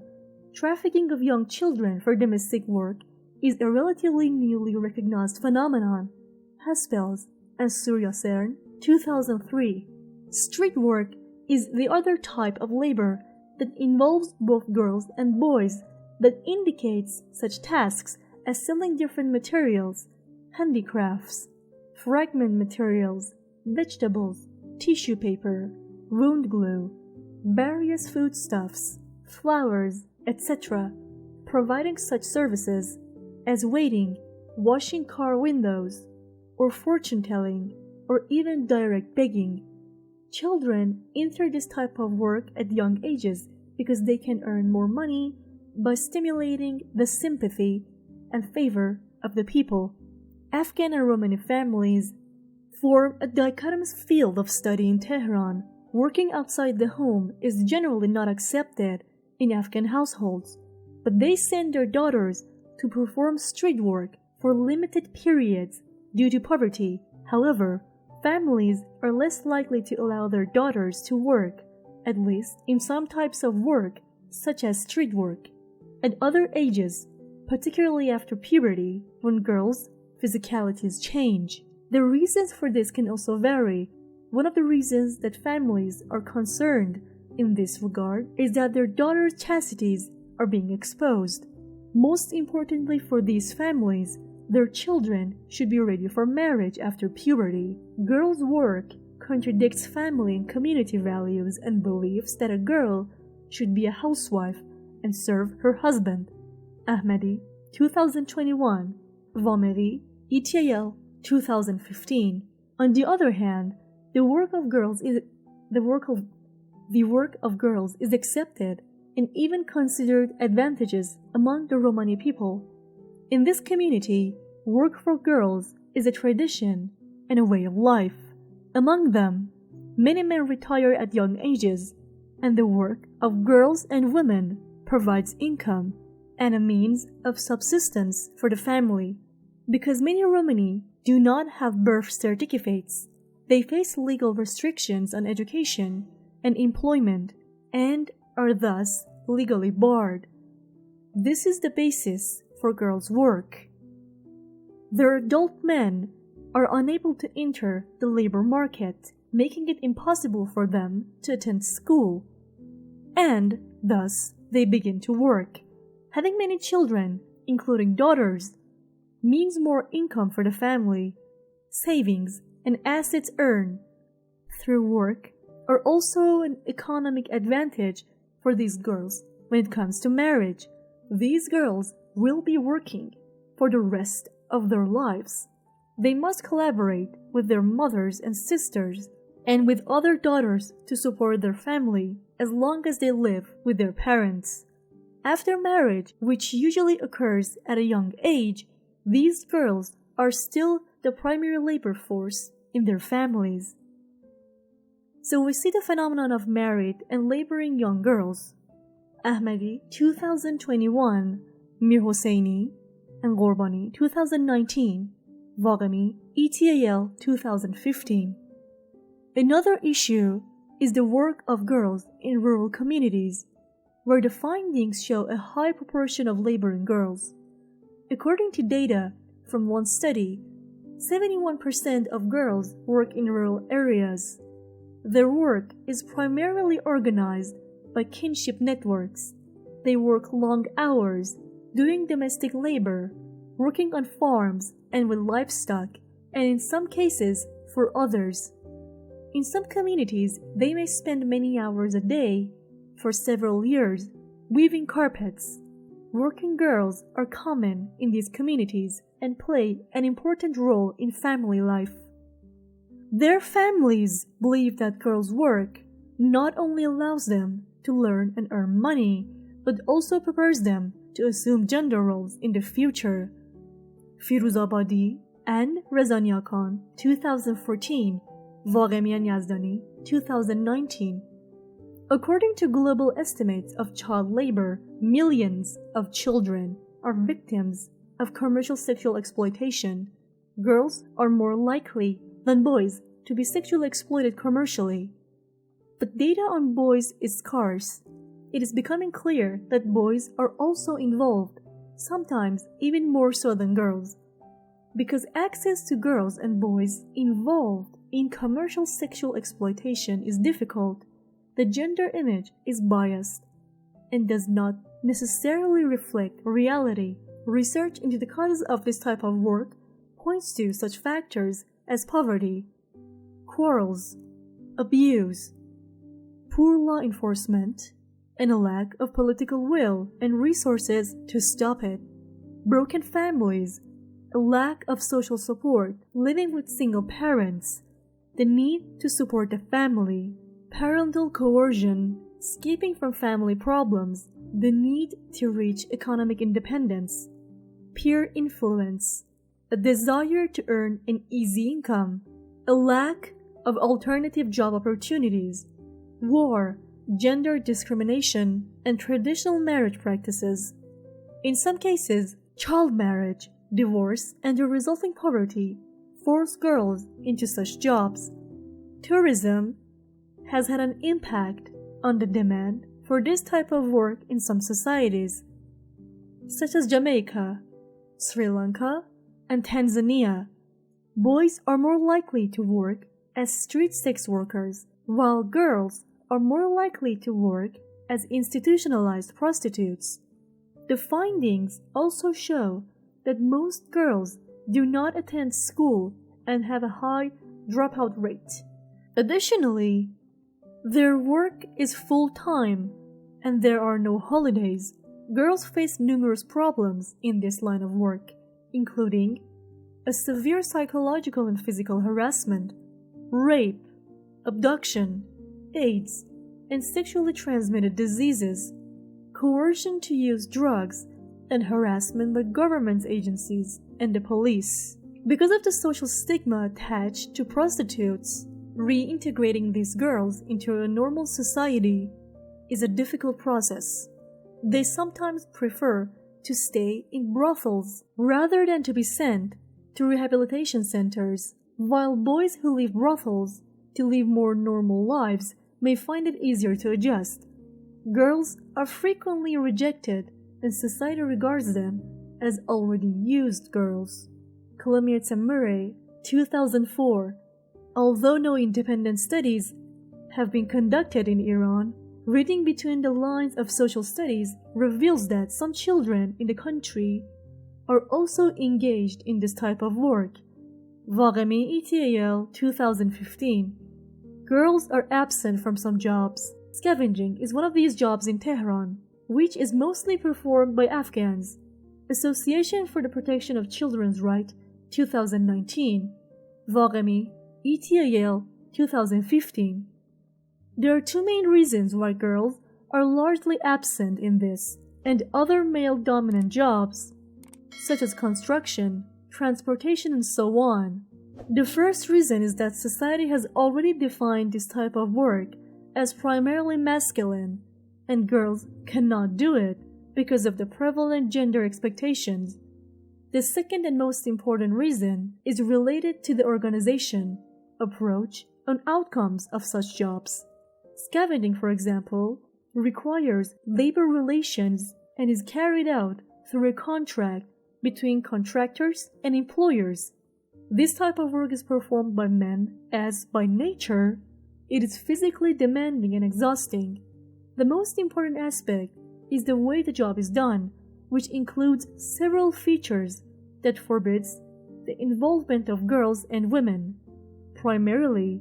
[SPEAKER 1] trafficking of young children for domestic work is a relatively newly recognized phenomenon. Haspels and Suryasern, 2003. Street work is the other type of labor that involves both girls and boys that indicates such tasks as selling different materials, handicrafts, fragment materials, vegetables, tissue paper, wound glue, various foodstuffs, flowers, etc., providing such services as waiting, washing car windows, or fortune-telling, or even direct begging. Children enter this type of work at young ages because they can earn more money by stimulating the sympathy and favor of the people. Afghan and Romani families form a dichotomous field of study in Tehran. Working outside the home is generally not accepted in Afghan households, but they send their daughters to perform street work for limited periods due to poverty. However, families are less likely to allow their daughters to work, at least in some types of work, such as street work. At other ages, particularly after puberty, when girls' physicalities change. The reasons for this can also vary. One of the reasons that families are concerned in this regard is that their daughters' chastities are being exposed. Most importantly for these families, their children should be ready for marriage after puberty. Girls' work contradicts family and community values and beliefs that a girl should be a housewife and serve her husband. Ahmady, 2021. Vomeri, ETL, 2015. On the other hand, the work of girls is accepted and even considered advantageous among the Romani people. In this community, work for girls is a tradition and a way of life. Among them, many men retire at young ages, and the work of girls and women provides income and a means of subsistence for the family. Because many Romani do not have birth certificates, they face legal restrictions on education and employment and are thus legally barred. This is the basis for girls' work. Their adult men are unable to enter the labor market, making it impossible for them to attend school, and thus they begin to work. Having many children, including daughters, means more income for the family. Savings and assets earned through work are also an economic advantage for these girls when it comes to marriage. These girls will be working for the rest of their lives. They must collaborate with their mothers and sisters and with other daughters to support their family as long as they live with their parents. After marriage, which usually occurs at a young age, these girls are still the primary labor force in their families. So we see the phenomenon of married and laboring young girls. Ahmady, 2021, Mir Hosseini, and Ghorbani, 2019, Vaghami, ETAL, 2015. Another issue is the work of girls in rural communities, where the findings show a high proportion of laboring girls. According to data from one study, 71% of girls work in rural areas. Their work is primarily organized by kinship networks. They work long hours, doing domestic labor, working on farms and with livestock, and in some cases, for others. In some communities, they may spend many hours a day, for several years, weaving carpets. Working girls are common in these communities and play an important role in family life. Their families believe that girls' work not only allows them to learn and earn money, but also prepares them to assume gender roles in the future. Firuzabadi and Rezania Khan, 2014, Vaghemian Yazdani, 2019. According to global estimates of child labor, millions of children are victims of commercial sexual exploitation. Girls are more likely than boys to be sexually exploited commercially. But data on boys is scarce. It is becoming clear that boys are also involved, sometimes even more so than girls. Because access to girls and boys involved in commercial sexual exploitation is difficult, the gender image is biased and does not necessarily reflect reality. Research into the causes of this type of work points to such factors as poverty, quarrels, abuse, poor law enforcement, and a lack of political will and resources to stop it, broken families, a lack of social support, living with single parents, the need to support the family, parental coercion, escaping from family problems, the need to reach economic independence, peer influence, a desire to earn an easy income, a lack of alternative job opportunities, war, gender discrimination, and traditional marriage practices. In some cases, child marriage, divorce, and the resulting poverty force girls into such jobs. Tourism has had an impact on the demand for this type of work in some societies, such as Jamaica, Sri Lanka, and Tanzania. Boys are more likely to work as street sex workers, while girls are more likely to work as institutionalized prostitutes. The findings also show that most girls do not attend school and have a high dropout rate. Additionally, their work is full-time and there are no holidays. Girls face numerous problems in this line of work, including a severe psychological and physical harassment, rape, abduction, AIDS, and sexually transmitted diseases, coercion to use drugs, and harassment by government agencies and the police. Because of the social stigma attached to prostitutes, reintegrating these girls into a normal society is a difficult process. They sometimes prefer to stay in brothels rather than to be sent to rehabilitation centers, while boys who leave brothels to live more normal lives may find it easier to adjust. Girls are frequently rejected and society regards them as already used girls. Kalamiet Murray, 2004. Although no independent studies have been conducted in Iran, reading between the lines of social studies reveals that some children in the country are also engaged in this type of work. Vaghemi ETAL, 2015. Girls are absent from some jobs. Scavenging is one of these jobs in Tehran, which is mostly performed by Afghans. Association for the Protection of Children's Rights, 2019. Vaghemi, ETAL, 2015. There are two main reasons why girls are largely absent in this and other male-dominant jobs, such as construction, transportation, and so on. The first reason is that society has already defined this type of work as primarily masculine, and girls cannot do it because of the prevalent gender expectations. The second and most important reason is related to the organization, approach, and outcomes of such jobs. Scavenging, for example, requires labor relations and is carried out through a contract between contractors and employers. This type of work is performed by men as, by nature, it is physically demanding and exhausting. The most important aspect is the way the job is done, which includes several features that forbids the involvement of girls and women. Primarily,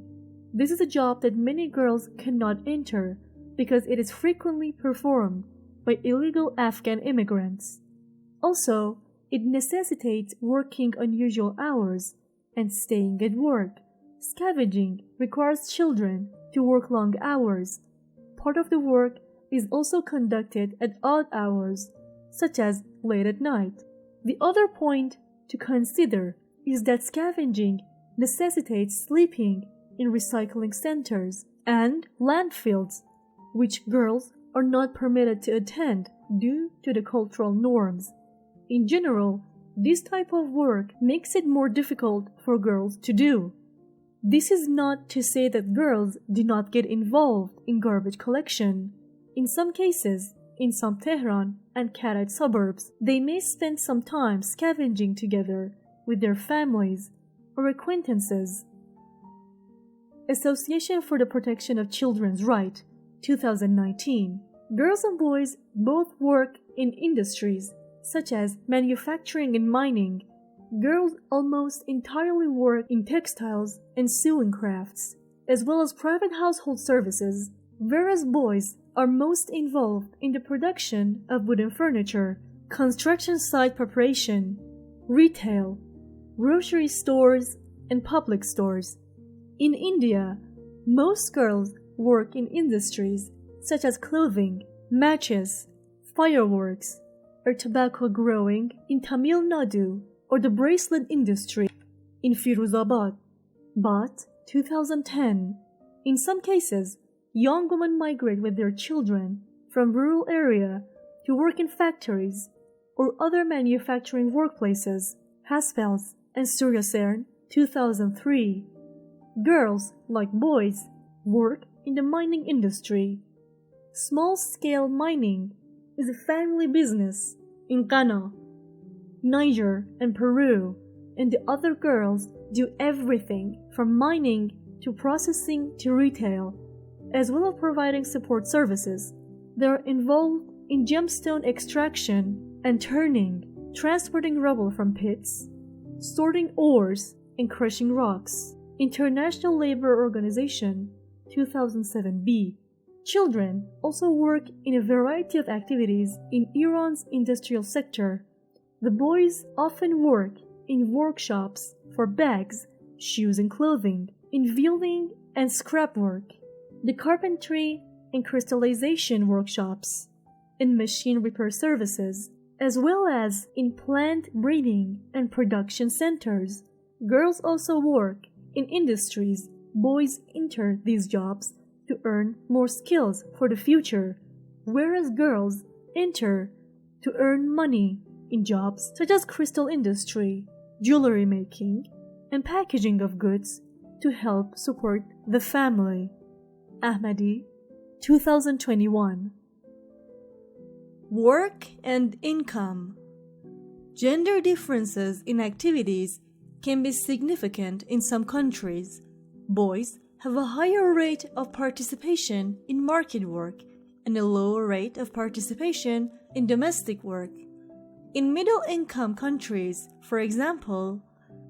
[SPEAKER 1] this is a job that many girls cannot enter because it is frequently performed by illegal Afghan immigrants. Also, it necessitates working unusual hours and staying at work. Scavenging requires children to work long hours. Part of the work is also conducted at odd hours, such as late at night. The other point to consider is that scavenging necessitates sleeping in recycling centers and landfills, which girls are not permitted to attend due to the cultural norms. In general, this type of work makes it more difficult for girls to do. This is not to say that girls do not get involved in garbage collection. In some cases, in some Tehran and Karaj suburbs, they may spend some time scavenging together with their families or acquaintances. Association for the Protection of Children's Rights, 2019. Girls and boys both work in industries such as manufacturing and mining. Girls almost entirely work in textiles and sewing crafts, as well as private household services, whereas boys are most involved in the production of wooden furniture, construction site preparation, retail, grocery stores, and public stores. In India, most girls work in industries such as clothing, matches, fireworks, or tobacco growing in Tamil Nadu, or the bracelet industry in Firuzabad. But 2010, in some cases, young women migrate with their children from rural area to work in factories or other manufacturing workplaces. Haspels and Suryasern, 2003. Girls, like boys, work in the mining industry. Small-scale mining is a family business in Ghana, Niger, and Peru, and the other girls do everything from mining to processing to retail, as well as providing support services. They are involved in gemstone extraction and turning, transporting rubble from pits, sorting ores, and crushing rocks. International Labour Organization, 2007b. Children also work in a variety of activities in Iran's industrial sector. The boys often work in workshops for bags, shoes and clothing, in welding and scrap work, the carpentry and crystallization workshops, in machine repair services, as well as in plant breeding and production centers. Girls also work in industries. Boys enter these jobs to earn more skills for the future, whereas girls enter to earn money in jobs such as crystal industry, jewelry making, and packaging of goods to help support the family. Ahmady, 2021. Work and income. Gender differences in activities can be significant in some countries. Boys have a higher rate of participation in market work and a lower rate of participation in domestic work. In middle-income countries, for example,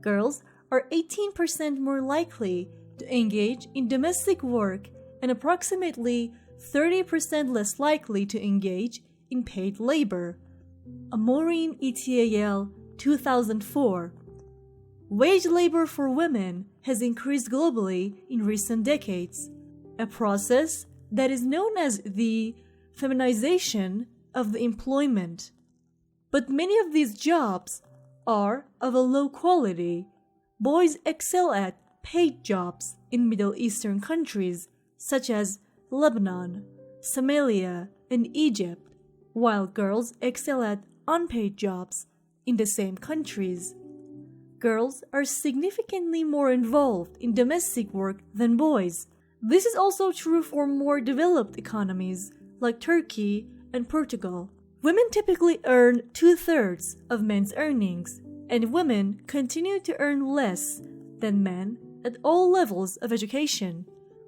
[SPEAKER 1] girls are 18% more likely to engage in domestic work and approximately 30% less likely to engage in paid labor. Maureen et al. 2004. Wage labor for women has increased globally in recent decades, a process that is known as the feminization of the employment. But many of these jobs are of a low quality. Boys excel at paid jobs in Middle Eastern countries such as Lebanon, Somalia, and Egypt, while girls excel at unpaid jobs in the same countries. Girls are significantly more involved in domestic work than boys. This is also true for more developed economies like Turkey and Portugal. Women typically earn 2/3 of men's earnings, and women continue to earn less than men at all levels of education.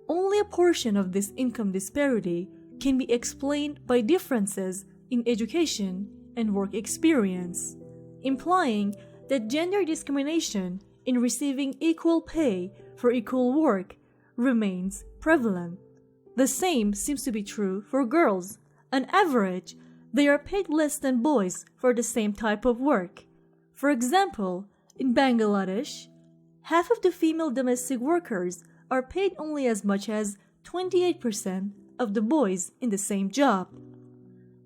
[SPEAKER 1] Only a portion of this income disparity can be explained by differences in education and work experience, implying that gender discrimination in receiving equal pay for equal work remains prevalent. The same seems to be true for girls. On average, they are paid less than boys for the same type of work. For example, in Bangladesh, half of the female domestic workers are paid only as much as 28% of the boys in the same job.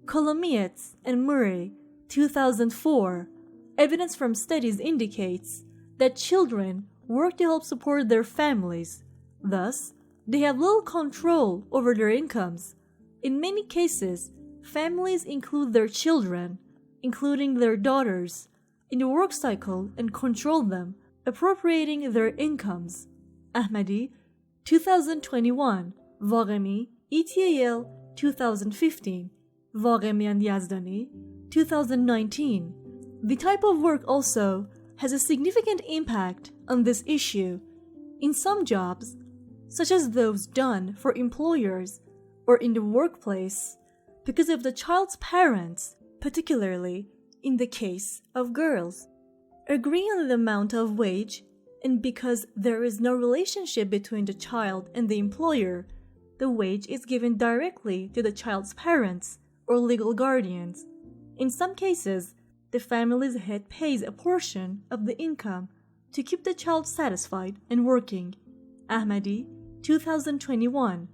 [SPEAKER 1] Colomietz and Murray, 2004. Evidence from studies indicates that children work to help support their families. Thus, they have little control over their incomes. In many cases, families include their children, including their daughters, in the work cycle and control them, appropriating their incomes. Ahmady, 2021, Vaghemi, et al. 2015, Vaghemi and Yazdani, 2019. The type of work also has a significant impact on this issue. In some jobs, such as those done for employers or in the workplace, because of the child's parents, particularly in the case of girls, agreeing on the amount of wage, and because there is no relationship between the child and the employer, the wage is given directly to the child's parents or legal guardians. In some cases, the family's head pays a portion of the income to keep the child satisfied and working. Ahmady, 2021.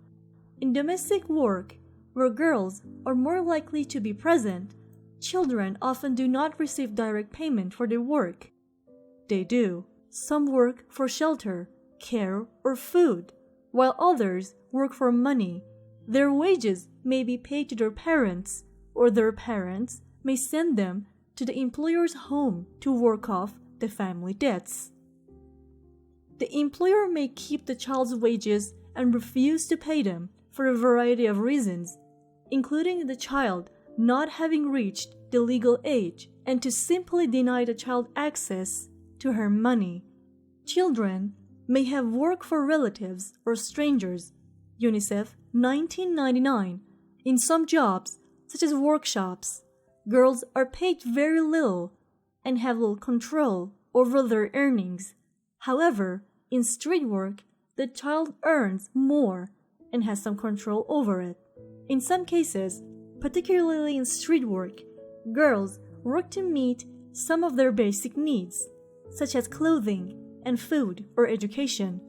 [SPEAKER 1] In domestic work, where girls are more likely to be present, children often do not receive direct payment for their work. They do. Some work for shelter, care, or food, while others work for money. Their wages may be paid to their parents, or their parents may send them to the employer's home to work off the family debts. The employer may keep the child's wages and refuse to pay them for a variety of reasons, including the child not having reached the legal age and to simply deny the child access to her money. Children may have worked for relatives or strangers. UNICEF, 1999. In some jobs, such as workshops, girls are paid very little and have little control over their earnings. However, in street work, the child earns more and has some control over it. In some cases, particularly in street work, girls work to meet some of their basic needs, such as clothing and food or education.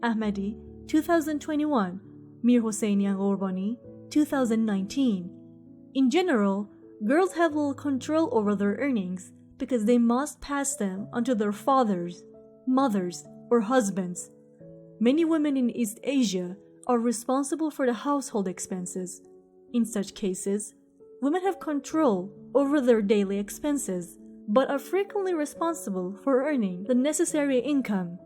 [SPEAKER 1] Ahmady, 2021, Mir Hosseinian Orbani, 2019. In general, girls have little control over their earnings because they must pass them onto their fathers, mothers, or husbands. Many women in East Asia are responsible for the household expenses. In such cases, women have control over their daily expenses, but are frequently responsible for earning the necessary income.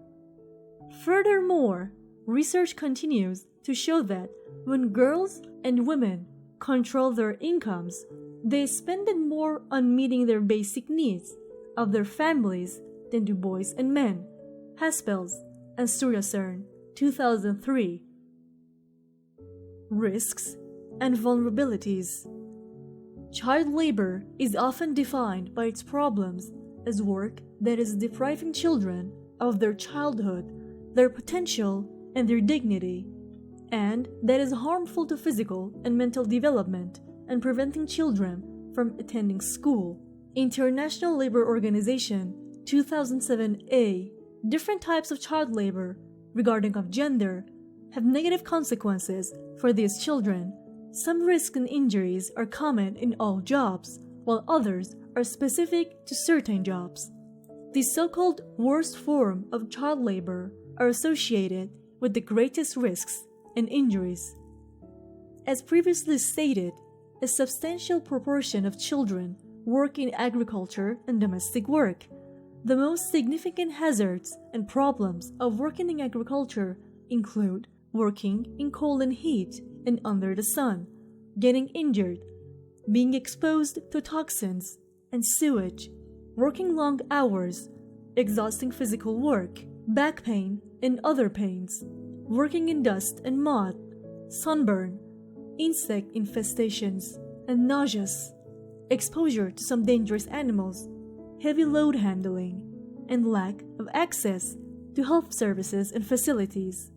[SPEAKER 1] Furthermore, research continues to show that when girls and women control their incomes, they spend it more on meeting their basic needs of their families than do boys and men. Haspels and Suryasern, 2003. Risks and vulnerabilities. Child labor is often defined by its problems as work that is depriving children of their childhood, their potential, and their dignity, and that is harmful to physical and mental development and preventing children from attending school. International Labor Organization 2007a. Different types of child labor regarding of gender have negative consequences for these children. Some risks and injuries are common in all jobs, while others are specific to certain jobs. The so-called worst form of child labor are associated with the greatest risks and injuries. As previously stated, a substantial proportion of children work in agriculture and domestic work. The most significant hazards and problems of working in agriculture include working in cold and heat and under the sun, getting injured, being exposed to toxins and sewage, working long hours, exhausting physical work, back pain and other pains, working in dust and mud, sunburn, insect infestations, and nauseous, exposure to some dangerous animals, heavy load handling, and lack of access to health services and facilities.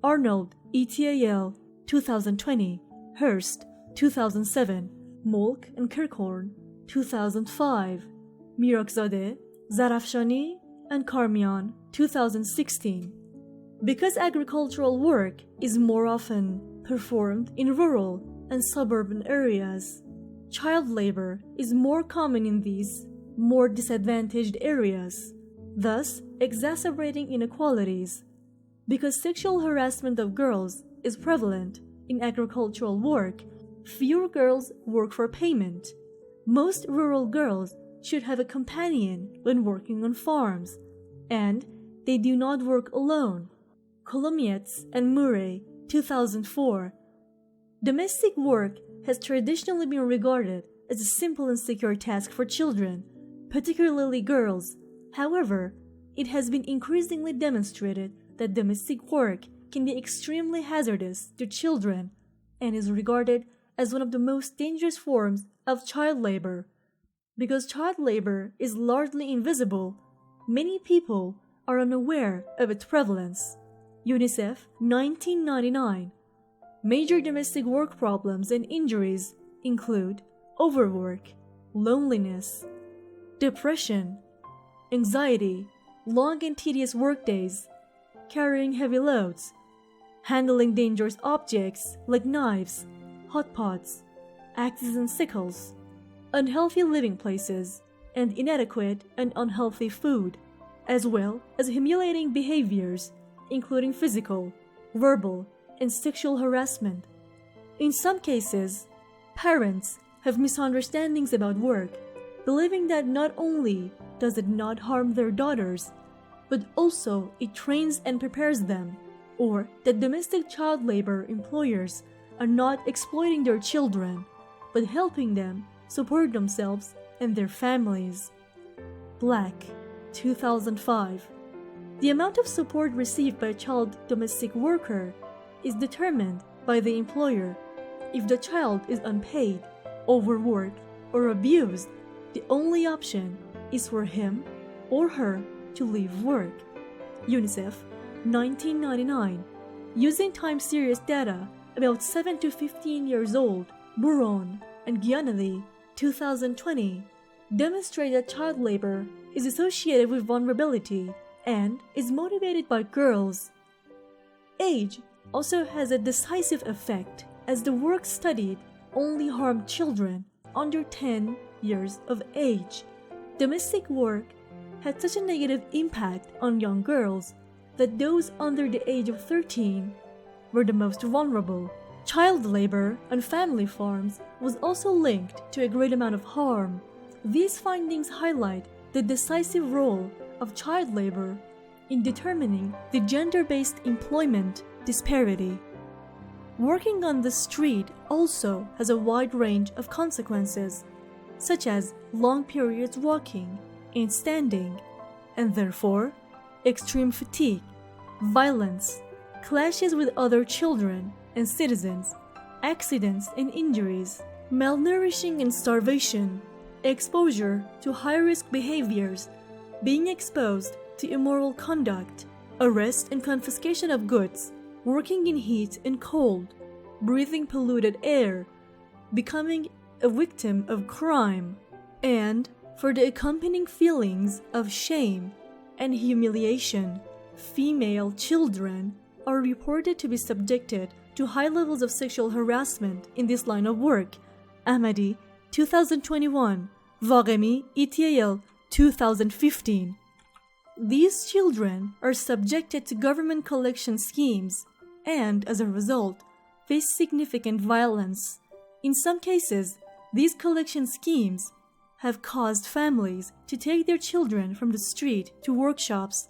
[SPEAKER 1] Arnold, et.al. 2020, Hurst, 2007, Molk and Kirkhorn, 2005, Mirakzadeh, Zarafshani, and Karmian, 2016. Because agricultural work is more often performed in rural and suburban areas, child labor is more common in these more disadvantaged areas, thus exacerbating inequalities. Because sexual harassment of girls is prevalent in agricultural work, fewer girls work for payment. Most rural girls should have a companion when working on farms, and they do not work alone. Kolomietz and Murray, 2004. Domestic work has traditionally been regarded as a simple and secure task for children, particularly girls. However, it has been increasingly demonstrated that domestic work can be extremely hazardous to children and is regarded as one of the most dangerous forms of child labor. Because child labor is largely invisible, many people are unaware of its prevalence. UNICEF, 1999. Major domestic work problems and injuries include overwork, loneliness, depression, anxiety, long and tedious workdays, carrying heavy loads, handling dangerous objects like knives, hot pots, axes and sickles, unhealthy living places, and inadequate and unhealthy food, as well as humiliating behaviors including physical, verbal, and sexual harassment. In some cases, parents have misunderstandings about work, believing that not only does it not harm their daughters, but also it trains and prepares them, or that domestic child labor employers are not exploiting their children, but helping them support themselves and their families. Black, 2005. The amount of support received by a child domestic worker is determined by the employer. If the child is unpaid, overworked, or abused, the only option is for him or her to leave work. UNICEF, 1999. Using time series data about 7 to 15 years old, Buron and Gianelli, 2020, demonstrate that child labor is associated with vulnerability and is motivated by girls. Age also has a decisive effect, as the work studied only harmed children under 10 years of age. Domestic work had such a negative impact on young girls that those under the age of 13 were the most vulnerable. Child labor on family farms was also linked to a great amount of harm. These findings highlight the decisive role of child labor in determining the gender-based employment disparity. Working on the street also has a wide range of consequences, such as long periods walking and standing, and therefore extreme fatigue, violence, clashes with other children and citizens, accidents and injuries, malnourishing and starvation, exposure to high-risk behaviors, being exposed to immoral conduct, arrest and confiscation of goods, working in heat and cold, breathing polluted air, becoming a victim of crime, and for the accompanying feelings of shame and humiliation. Female children are reported to be subjected to high levels of sexual harassment in this line of work. Ahmady, 2021. Vaghemi, ETAL, 2015. These children are subjected to government collection schemes and, as a result, face significant violence. In some cases, these collection schemes have caused families to take their children from the street to workshops,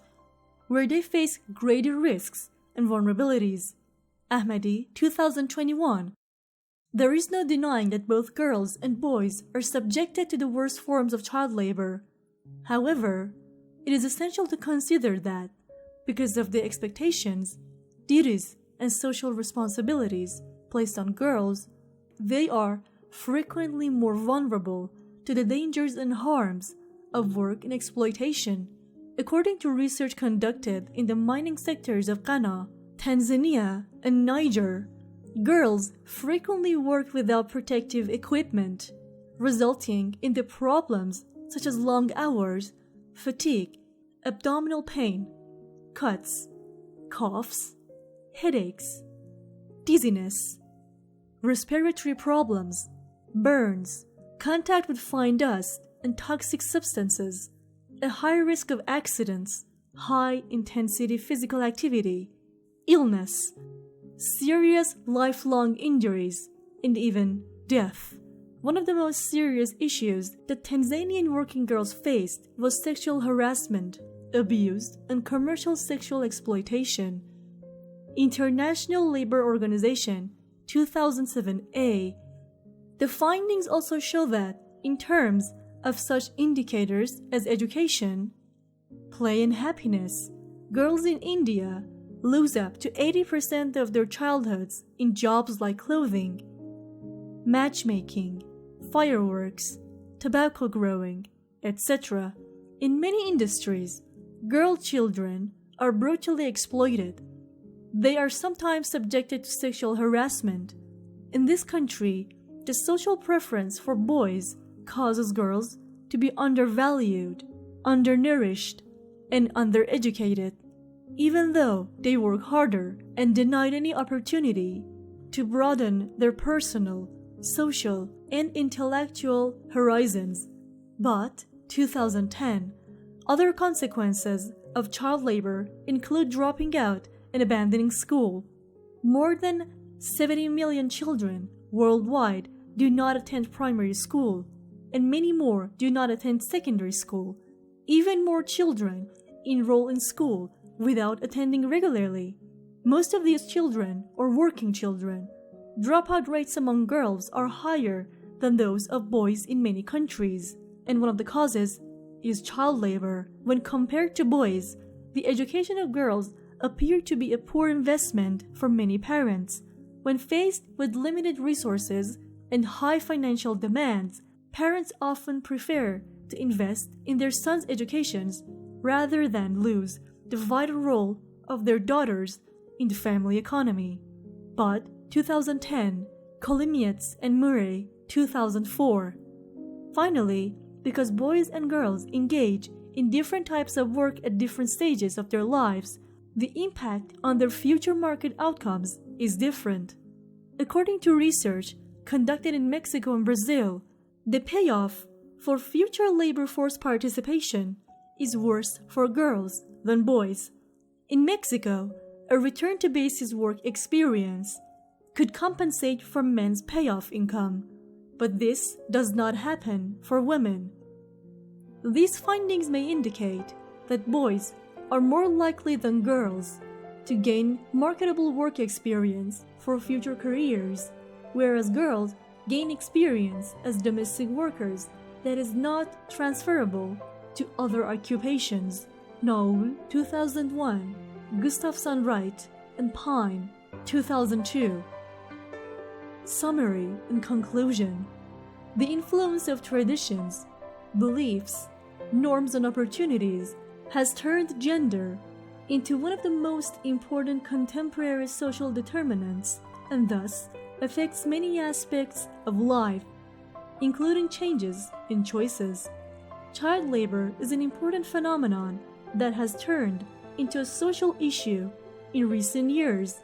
[SPEAKER 1] where they face greater risks and vulnerabilities. Ahmady, 2021. There is no denying that both girls and boys are subjected to the worst forms of child labor. However, it is essential to consider that, because of the expectations, duties, and social responsibilities placed on girls, they are frequently more vulnerable to the dangers and harms of work and exploitation. According to research conducted in the mining sectors of Ghana, Tanzania, and Niger, girls frequently work without protective equipment, resulting in the problems such as long hours, fatigue, abdominal pain, cuts, coughs, headaches, dizziness, respiratory problems, burns, contact with fine dust and toxic substances, a high risk of accidents, high-intensity physical activity, illness, serious lifelong injuries, and even death. One of the most serious issues that Tanzanian working girls faced was sexual harassment, abuse, and commercial sexual exploitation. International Labour Organization, 2007a. The findings also show that, in terms of such indicators as education, play, and happiness, girls in India lose up to 80% of their childhoods in jobs like clothing, matchmaking, fireworks, tobacco growing, etc. In many industries, girl children are brutally exploited. They are sometimes subjected to sexual harassment. In this country, the social preference for boys causes girls to be undervalued, undernourished, and undereducated, even though they work harder and denied any opportunity to broaden their personal, social, and intellectual horizons. But, 2010, other consequences of child labor include dropping out and abandoning school. More than 70 million children worldwide do not attend primary school, and many more do not attend secondary school. Even more children enroll in school without attending regularly. Most of these children, or working children, dropout rates among girls are higher than those of boys in many countries, and one of the causes is child labor. When compared to boys, the education of girls appear to be a poor investment for many parents. When faced with limited resources and high financial demands, parents often prefer to invest in their sons' educations rather than lose the vital role of their daughters in the family economy. But 2010, Kolimietz and Murray, 2004. Finally, because boys and girls engage in different types of work at different stages of their lives, the impact on their future market outcomes is different. According to research conducted in Mexico and Brazil, the payoff for future labor force participation is worse for girls than boys. In Mexico, a return to basis work experience could compensate for men's payoff income, but this does not happen for women. These findings may indicate that boys are more likely than girls to gain marketable work experience for future careers, whereas girls gain experience as domestic workers that is not transferable to other occupations. Noel, 2001, Gustafson Wright, and Pine, 2002. Summary and conclusion. The influence of traditions, beliefs, norms, and opportunities has turned gender into one of the most important contemporary social determinants, and thus affects many aspects of life. including changes in choices. Child labor is an important phenomenon that has turned into a social issue in recent years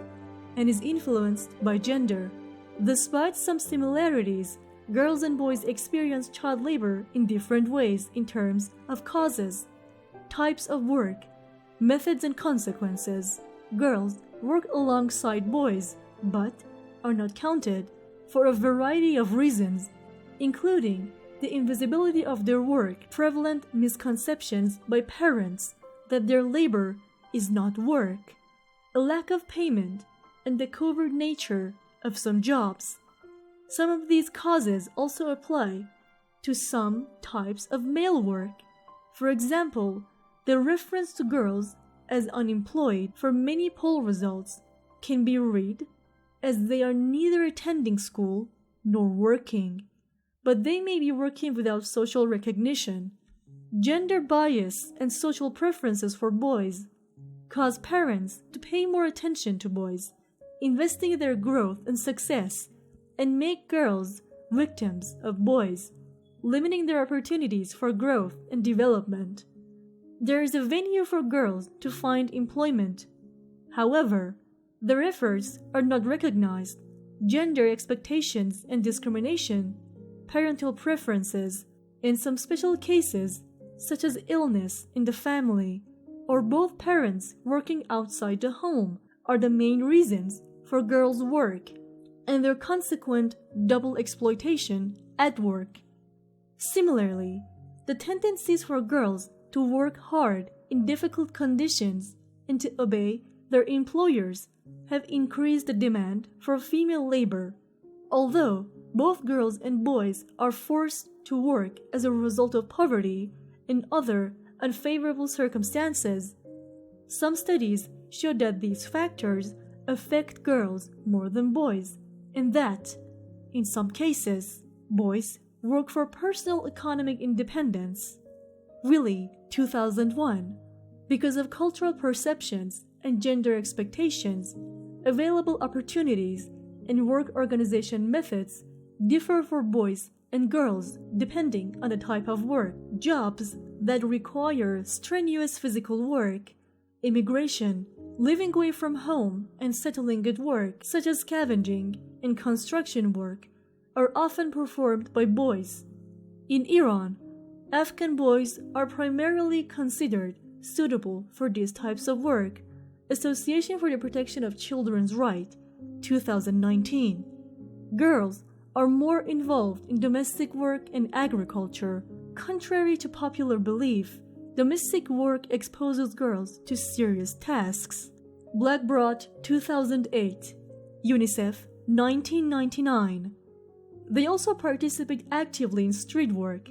[SPEAKER 1] and is influenced by gender. Despite some similarities, girls and boys experience child labor in different ways in terms of causes, types of work, methods and consequences. Girls work alongside boys but are not counted for a variety of reasons, including the invisibility of their work, prevalent misconceptions by parents that their labor is not work, a lack of payment, and the covert nature of some jobs. Some of these causes also apply to some types of male work. For example, the reference to girls as unemployed for many poll results can be read as they are neither attending school nor working, but they may be working without social recognition. Gender bias and social preferences for boys cause parents to pay more attention to boys, investing in their growth and success, and make girls victims of boys, limiting their opportunities for growth and development. There is a venue for girls to find employment. However, their efforts are not recognized. Gender expectations and discrimination, parental preferences, in some special cases, such as illness in the family, or both parents working outside the home, are the main reasons for girls' work and their consequent double exploitation at work. Similarly, the tendencies for girls to work hard in difficult conditions and to obey their employers have increased the demand for female labor. Although both girls and boys are forced to work as a result of poverty and other unfavorable circumstances, some studies show that these factors affect girls more than boys, and that, in some cases, boys work for personal economic independence. Really, 2001, because of cultural perceptions and gender expectations, available opportunities and work organization methods differ for boys and girls depending on the type of work. Jobs that require strenuous physical work, immigration, living away from home and settling at work, such as scavenging and construction work, are often performed by boys. In Iran, Afghan boys are primarily considered suitable for these types of work. Association for the Protection of Children's Rights, 2019. Girls are more involved in domestic work and agriculture. Contrary to popular belief, domestic work exposes girls to serious tasks. Blackbrought, 2008. UNICEF, 1999. They also participate actively in street work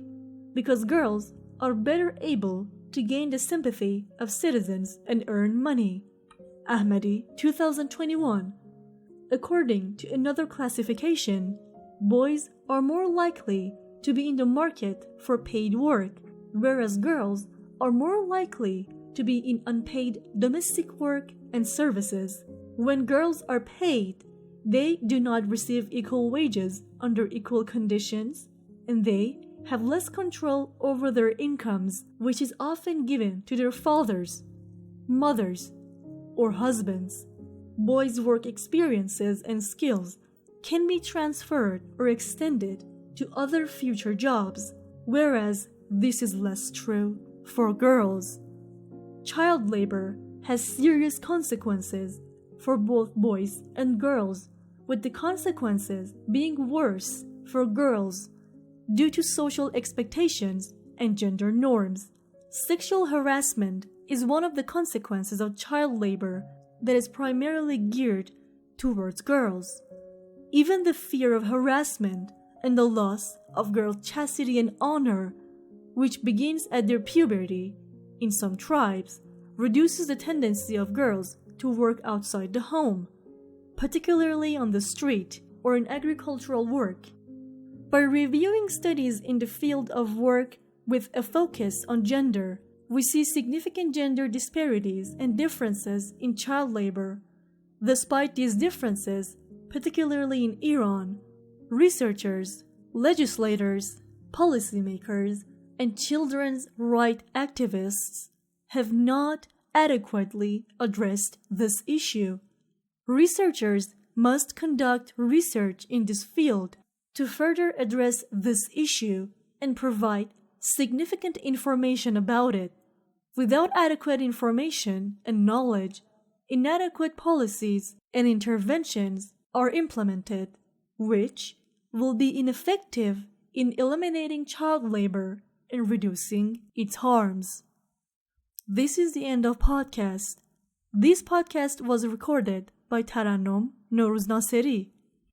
[SPEAKER 1] because girls are better able to gain the sympathy of citizens and earn money. Ahmady, 2021. According to another classification, boys are more likely to be in the market for paid work, whereas girls are more likely to be in unpaid domestic work and services. When girls are paid, they do not receive equal wages under equal conditions, and they have less control over their incomes, which is often given to their fathers, mothers, or husbands. Boys' work experiences and skills can be transferred or extended to other future jobs, whereas this is less true for girls. Child labor has serious consequences for both boys and girls, with the consequences being worse for girls due to social expectations and gender norms. Sexual harassment is one of the consequences of child labor that is primarily geared towards girls. Even the fear of harassment and the loss of girls' chastity and honor, which begins at their puberty in some tribes, reduces the tendency of girls to work outside the home, particularly on the street or in agricultural work. By reviewing studies in the field of work with a focus on gender, we see significant gender disparities and differences in child labor. Despite these differences, particularly in Iran, researchers Legislators, policymakers, and children's rights activists have not adequately addressed this issue. Researchers must conduct research in this field to further address this issue and provide significant information about it. Without adequate information and knowledge, inadequate policies and interventions are implemented, which will be ineffective in eliminating child labor and reducing its harms. This is the end of podcast. This podcast was recorded by Tarannom Noruz Naseri.